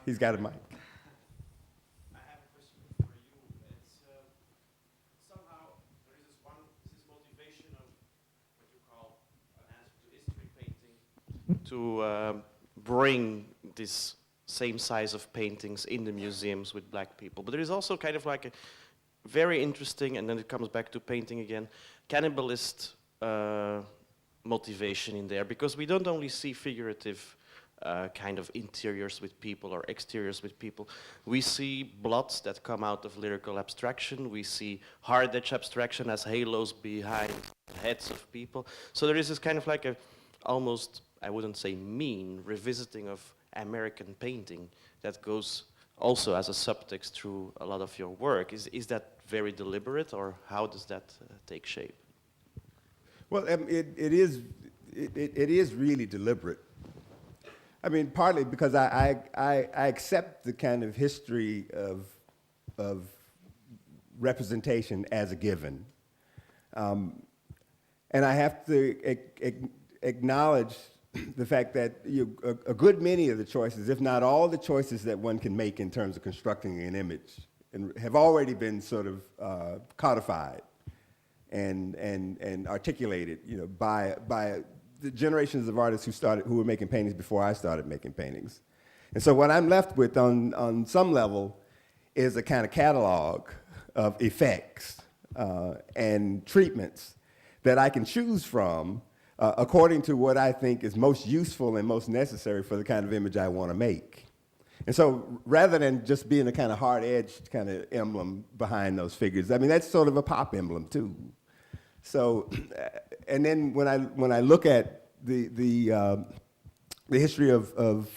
He's got a mic. I have a question for you. It's somehow there is this motivation of what you call an answer to history painting to bring this same size of paintings in the museums with black people. But there is also kind of like a very interesting, and then it comes back to painting again, cannibalist motivation in there, because we don't only see figurative kind of interiors with people or exteriors with people. We see blots that come out of lyrical abstraction. We see hard edge abstraction as halos behind heads of people. So there is this kind of like a almost, I wouldn't say mean, revisiting of American painting that goes also as a subtext through a lot of your work. Is that very deliberate, or how does that take shape? Well, it is really deliberate. I mean, partly because I accept the kind of history of representation as a given, and I have to acknowledge the fact that a good many of the choices, if not all the choices that one can make in terms of constructing an image, have already been sort of codified and articulated, by the generations of artists who were making paintings before I started making paintings. And so what I'm left with on some level is a kind of catalog of effects and treatments that I can choose from according to what I think is most useful and most necessary for the kind of image I want to make. And so rather than just being a kind of hard-edged kind of emblem behind those figures, I mean, that's sort of a pop emblem too. So, and then when I look at the history of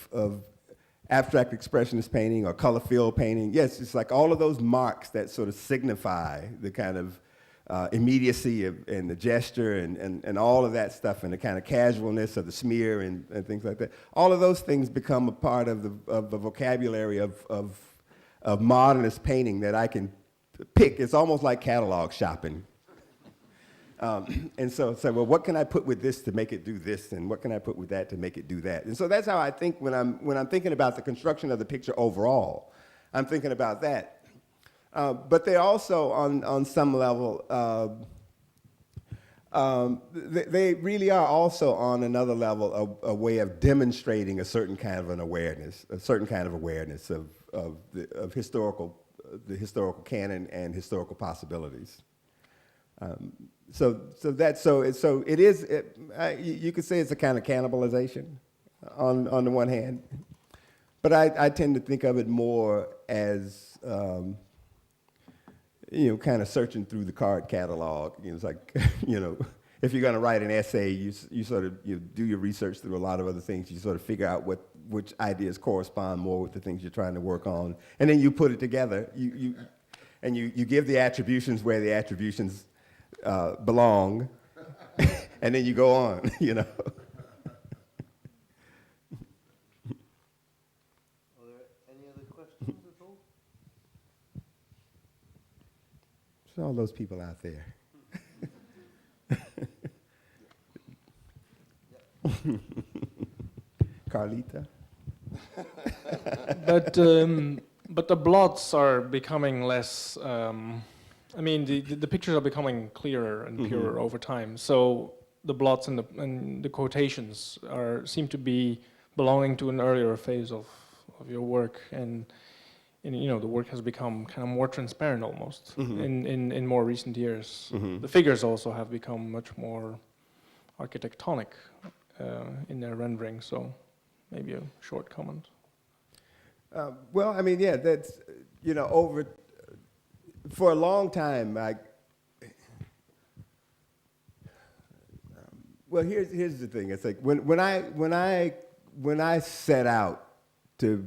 abstract expressionist painting or color field painting, yes, it's like all of those marks that sort of signify the kind of immediacy and the gesture and all of that stuff, and the kind of casualness of the smear and things like that. All of those things become a part of the vocabulary of modernist painting that I can pick. It's almost like catalog shopping. And so, well, what can I put with this to make it do this, and what can I put with that to make it do that? And so that's how I think when I'm thinking about the construction of the picture overall. I'm thinking about that. But they also, on some level, they really are also on another level a way of demonstrating a certain kind of an awareness, a certain kind of awareness of the historical canon and historical possibilities. So it is. You could say it's a kind of cannibalization, on the one hand, but I tend to think of it more as kind of searching through the card catalog. It's like if you're going to write an essay, you sort of do your research through a lot of other things. You sort of figure out which ideas correspond more with the things you're trying to work on, and then you put it together. You give the attributions where the attributions belong, and then you go on, Are there any other questions at all? There's all those people out there. Carlita? But But the blots are becoming less. I mean, the pictures are becoming clearer and purer over time. So the blots and the quotations seem to be belonging to an earlier phase of your work, and you know, the work has become kind of more transparent almost in more recent years. The figures also have become much more architectonic in their rendering. So maybe a short comment. Well, I mean, yeah, that's, you know, for a long time, well, here's the thing. It's like when I set out to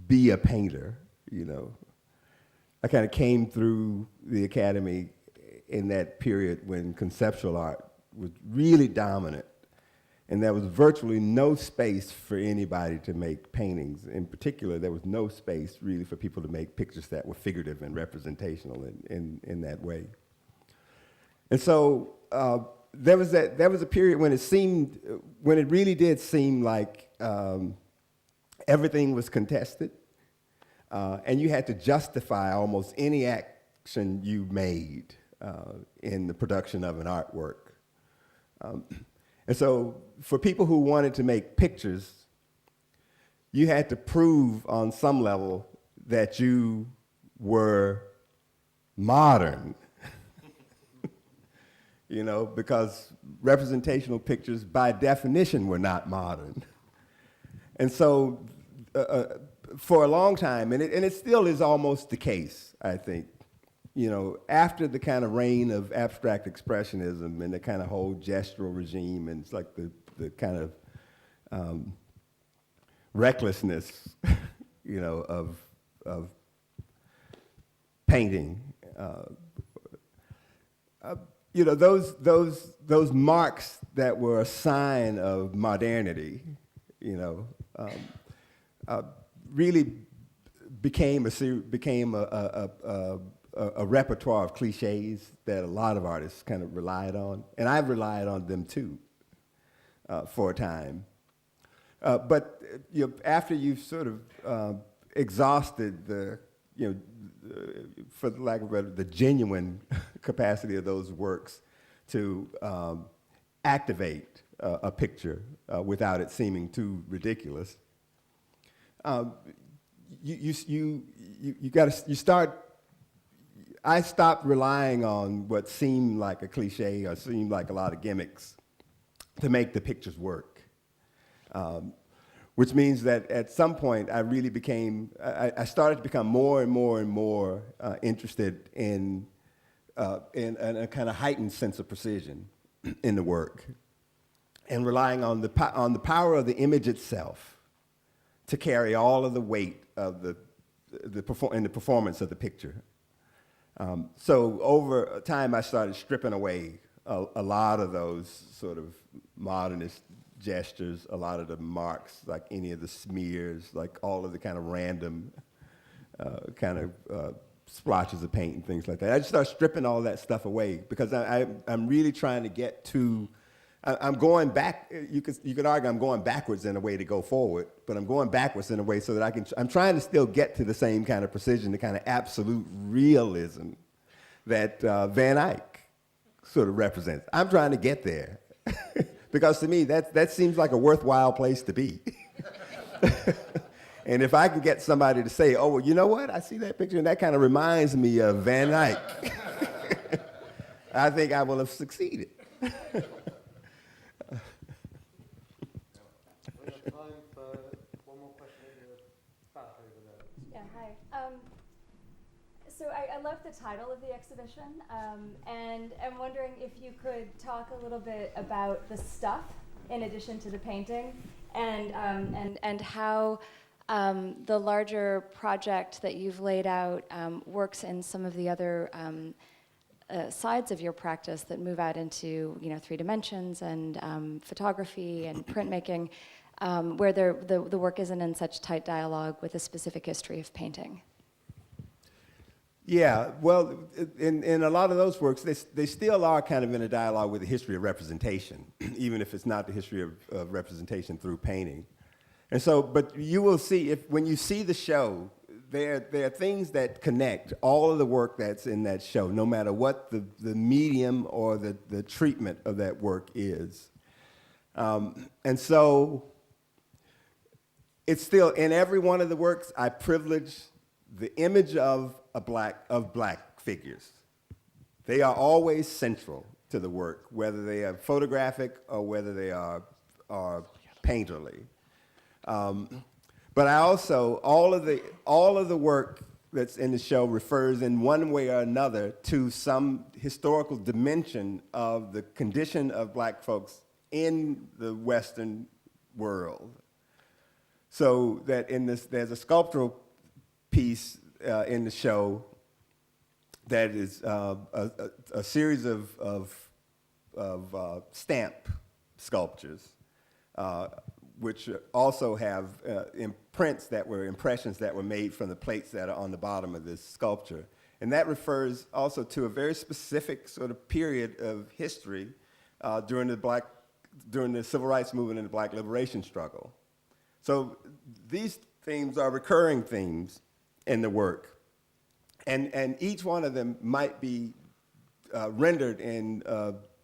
be a painter, you know, I kind of came through the academy in that period when conceptual art was really dominant. And there was virtually no space for anybody to make paintings. In particular, there was no space really for people to make pictures that were figurative and representational in that way. And so there was a period when it really did seem like everything was contested, and you had to justify almost any action you made in the production of an artwork. And so for people who wanted to make pictures, you had to prove on some level that you were modern, you know, because representational pictures by definition were not modern. And so for a long time, and it still is almost the case, I think, you know, after the kind of reign of abstract expressionism and the kind of whole gestural regime, and it's like the kind of recklessness, you know, of painting, you know, those marks that were a sign of modernity, you know, really became a repertoire of cliches that a lot of artists kind of relied on, and I've relied on them too for a time. But you know, after you've sort of exhausted the, you know, for the lack of a better, the genuine capacity of those works to activate a picture without it seeming too ridiculous, I stopped relying on what seemed like a cliche or seemed like a lot of gimmicks to make the pictures work. Which means that at some point I really I started to become more and more and more interested in a kind of heightened sense of precision in the work, and relying on the power of the image itself to carry all of the weight of the performance of the picture. So over time, I started stripping away a lot of those sort of modernist gestures, a lot of the marks, like any of the smears, like all of the kind of random splotches of paint and things like that. I just started stripping all that stuff away because I'm really trying to get to. I'm going back. You could argue I'm going backwards in a way to go forward, but I'm going backwards in a way so that I'm trying to still get to the same kind of precision, the kind of absolute realism that Van Eyck sort of represents. I'm trying to get there because to me that seems like a worthwhile place to be. And if I can get somebody to say, "Oh, well, you know what? I see that picture and that kind of reminds me of Van Eyck," I think I will have succeeded. So I love the title of the exhibition, and I'm wondering if you could talk a little bit about the stuff in addition to the painting, and how the larger project that you've laid out works in some of the other sides of your practice that move out into, you know, 3 dimensions and photography and printmaking, where the work isn't in such tight dialogue with a specific history of painting. Yeah, well, in a lot of those works, they still are kind of in a dialogue with the history of representation, even if it's not the history of representation through painting. And so, but you will see, when you see the show, there are things that connect all of the work that's in that show, no matter what the medium or the treatment of that work is. And so it's still, in every one of the works, I privilege the image of black figures. They are always central to the work, whether they are photographic or whether they are painterly. But I also, all of the work that's in the show refers in one way or another to some historical dimension of the condition of black folks in the Western world. So that there's a sculptural piece in the show that is a series of stamp sculptures, which also have impressions that were made from the plates that are on the bottom of this sculpture. And that refers also to a very specific sort of period of history during the civil rights movement and the black liberation struggle. So these themes are recurring themes in the work. And each one of them might be rendered in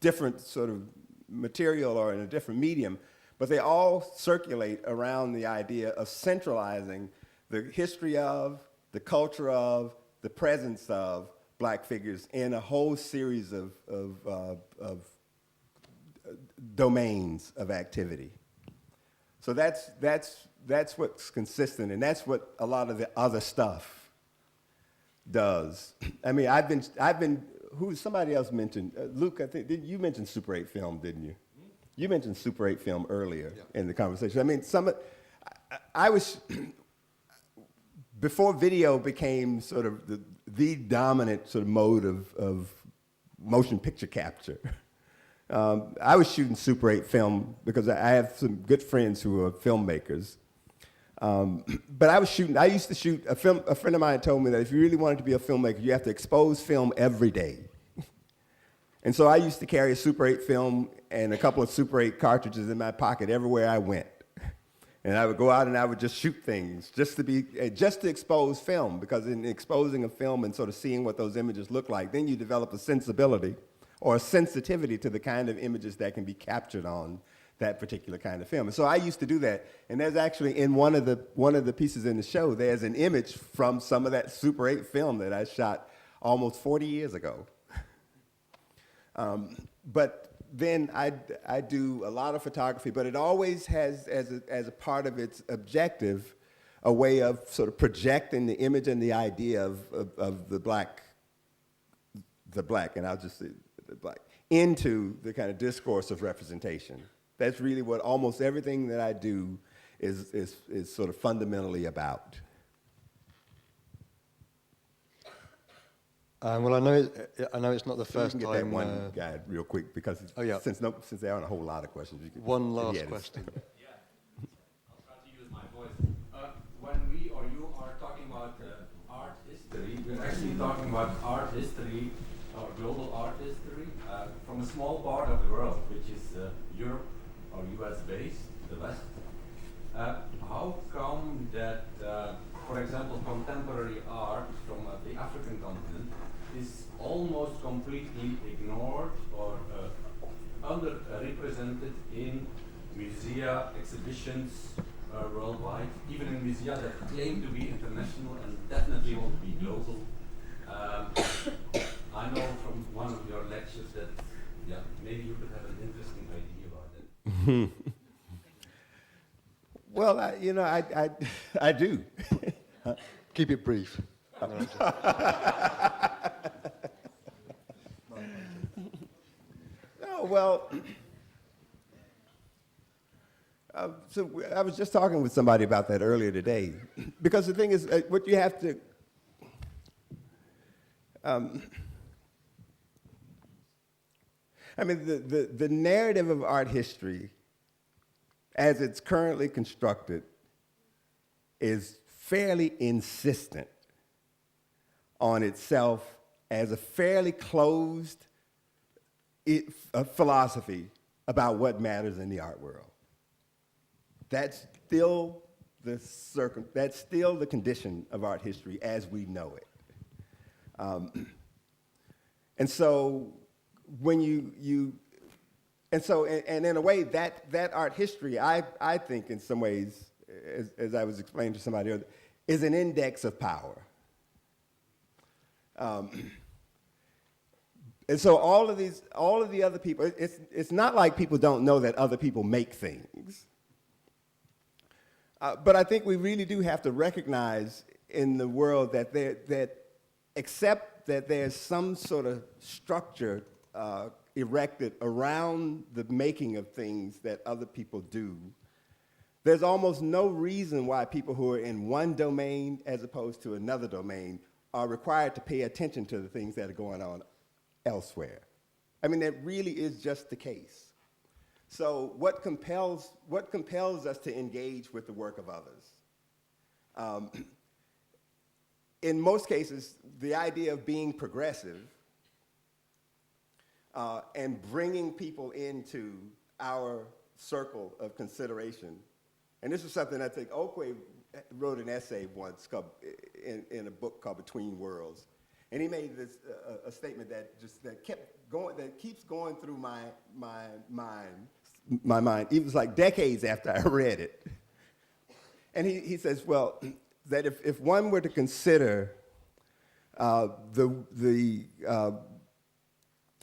different sort of material or in a different medium, but they all circulate around the idea of centralizing the history of, the culture of, the presence of black figures in a whole series of domains of activity. So that's what's consistent, and that's what a lot of the other stuff does. I mean, somebody else mentioned, Luke, I think, you mentioned Super 8 film, didn't you? You mentioned Super 8 film earlier in the conversation. I mean, I was, before video became sort of the dominant sort of mode of motion picture capture, I was shooting Super 8 film because I have some good friends who are filmmakers. But I used to shoot, a friend of mine told me that if you really wanted to be a filmmaker, you have to expose film every day. And so I used to carry a Super 8 film and a couple of Super 8 cartridges in my pocket everywhere I went. And I would go out and I would just shoot things just to expose film, because in exposing a film and sort of seeing what those images look like, then you develop a sensibility or a sensitivity to the kind of images that can be captured on that particular kind of film. And so I used to do that. And there's actually, in one of the pieces in the show, there's an image from some of that Super 8 film that I shot almost 40 years ago. But then I do a lot of photography, but it always has, as a part of its objective, a way of sort of projecting the image and the idea of the black, and I'll just say the black, into the kind of discourse of representation. That's really what almost everything that I do is sort of fundamentally about. Well, I know it's not the first So you can get time. that one guy real quick, because since there aren't a whole lot of questions. One last question. Yeah, I'll try to use my voice. When we or you are talking about art history, we're actually talking about art history, or global art history, from a small part of the world, which is Europe or US based, the West. How come that, for example, contemporary art from the African continent is almost completely ignored or underrepresented in musea, exhibitions worldwide, even in musea that claim to be international and definitely won't be global? I know from one of your lectures that, maybe you could have an interesting idea about that. Well, I do. Keep it brief. No, well, so I was just talking with somebody about that earlier today, because the thing is, what you have to, the narrative of art history, as it's currently constructed, is fairly insistent on itself as a fairly closed philosophy about what matters in the art world. That's still that's still the condition of art history as we know it. And so when and in a way that art history, I think in some ways, as I was explaining to somebody earlier, is an index of power. And so all of the other people, it's not like people don't know that other people make things. But I think we really do have to recognize in the world that except that there's some sort of structure erected around the making of things that other people do, there's almost no reason why people who are in one domain as opposed to another domain are required to pay attention to the things that are going on elsewhere. I mean, that really is just the case. So what compels us to engage with the work of others? In most cases, the idea of being progressive and bringing people into our circle of consideration, and this is something I think Okwe wrote an essay once called, in a book called Between Worlds, and he made this a statement that keeps going through my mind. It was like decades after I read it, and he says, well, that if one were to consider the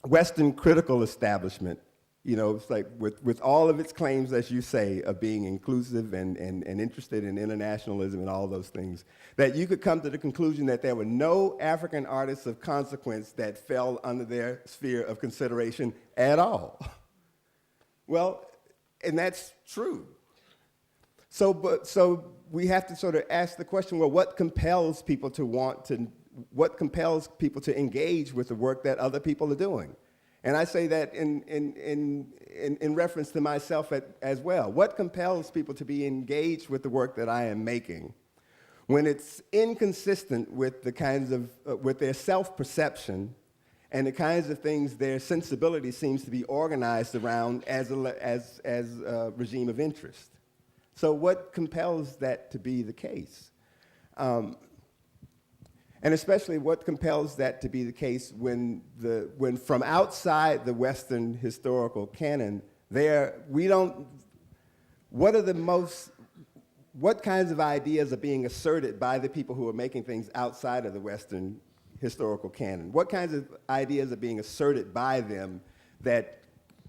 Western critical establishment, you know, it's like with all of its claims, as you say, of being inclusive and interested in internationalism and all those things, that you could come to the conclusion that there were no African artists of consequence that fell under their sphere of consideration at all. Well, and that's true. So we have to sort of ask the question, well, what compels people to engage with the work that other people are doing? And I say that in reference to myself as well. What compels people to be engaged with the work that I am making when it's inconsistent with the kinds of, with their self-perception and the kinds of things their sensibility seems to be organized around as a regime of interest? So what compels that to be the case? And especially what compels that to be the case when from outside the Western historical canon, what kinds of ideas are being asserted by the people who are making things outside of the Western historical canon? What kinds of ideas are being asserted by them that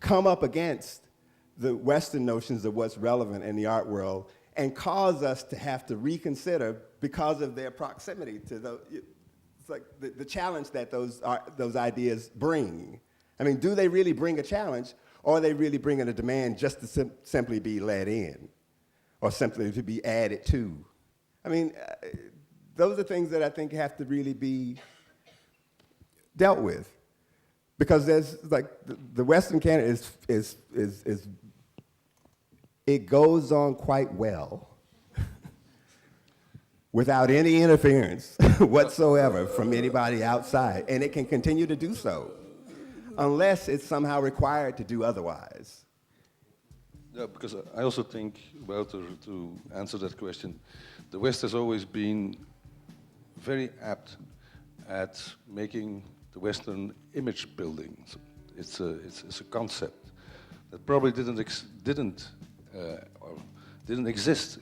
come up against the Western notions of what's relevant in the art world and cause us to have to reconsider because of their proximity to it's like the challenge that those ideas bring. I mean, do they really bring a challenge, or are they really bringing a demand just to simply be let in, or simply to be added to? I mean, those are things that I think have to really be dealt with, because there's like the Western canon is it goes on quite well without any interference whatsoever from anybody outside, and it can continue to do so unless it's somehow required to do otherwise. Yeah, because I also think, well, to answer that question, the West has always been very apt at making the Western image building. It's a concept that probably didn't exist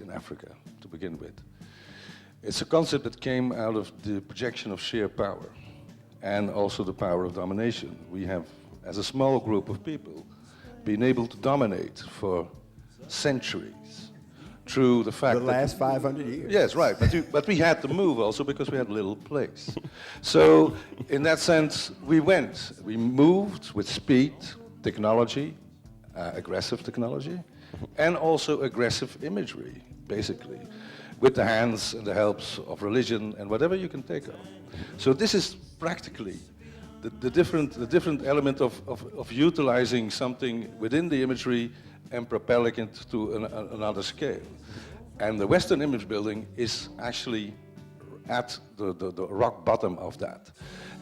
in Africa to begin with. It's a concept that came out of the projection of sheer power and also the power of domination. We have, as a small group of people, been able to dominate for centuries through the fact the last 500 years. Yes, right, but we had to move also because we had a little place. So in that sense, we moved with speed, technology, aggressive technology, and also aggressive imagery, basically, with the hands and the helps of religion and whatever you can take of. So this is practically the different element of utilizing something within the imagery and propelling it to another scale. And the Western image building is actually at the rock bottom of that.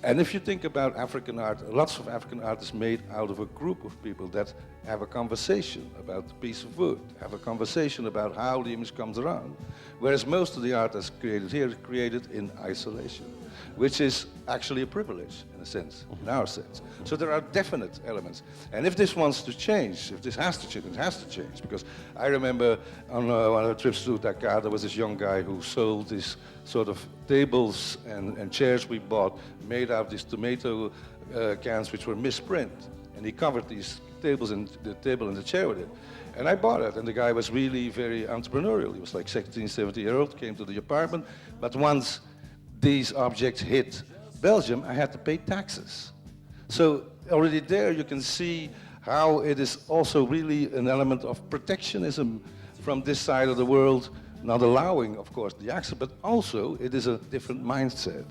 And if you think about African art, lots of African art is made out of a group of people that have a conversation about the piece of wood, have a conversation about how the image comes around. Whereas most of the art that's created here is created in isolation, which is actually a privilege in a sense, in our sense. So there are definite elements. And if this wants to change, if this has to change, it has to change. Because I remember on one of the trips to Dakar, there was this young guy who sold these sort of tables and chairs we bought made out of these tomato cans which were misprint. And he covered these tables and the table and the chair with it. And I bought it, and the guy was really very entrepreneurial. He was like 16, 17-year-old, came to the apartment. But once these objects hit Belgium, I had to pay taxes. So already there you can see how it is also really an element of protectionism from this side of the world, not allowing, of course, the access, but also it is a different mindset.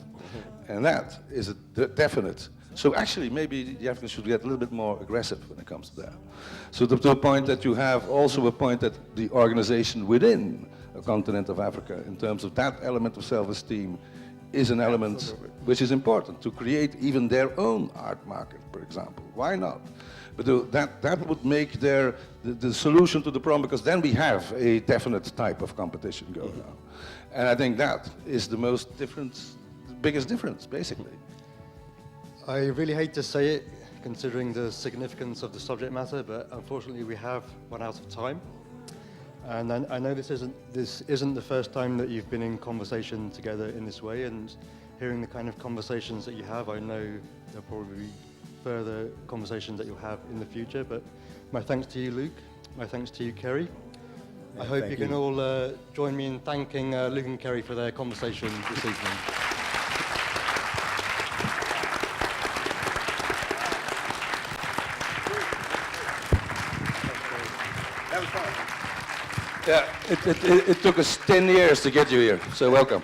And that is a definite. So actually, maybe the Africans should get a little bit more aggressive when it comes to that. So to the point that you have also a point that the organization within a continent of Africa, in terms of that element of self-esteem, is an element which is important to create even their own art market, for example. Why not? But that would make the solution to the problem, because then we have a definite type of competition going on. And I think that is the biggest difference, basically. I really hate to say it, considering the significance of the subject matter, but unfortunately we have run out of time. And I know this isn't the first time that you've been in conversation together in this way, and hearing the kind of conversations that you have, I know there'll probably be further conversations that you'll have in the future. But my thanks to you, Luke. My thanks to you, Kerry. I hope you can all join me in thanking Luke and Kerry for their conversation this evening. Yeah, it took us 10 years to get you here, so welcome.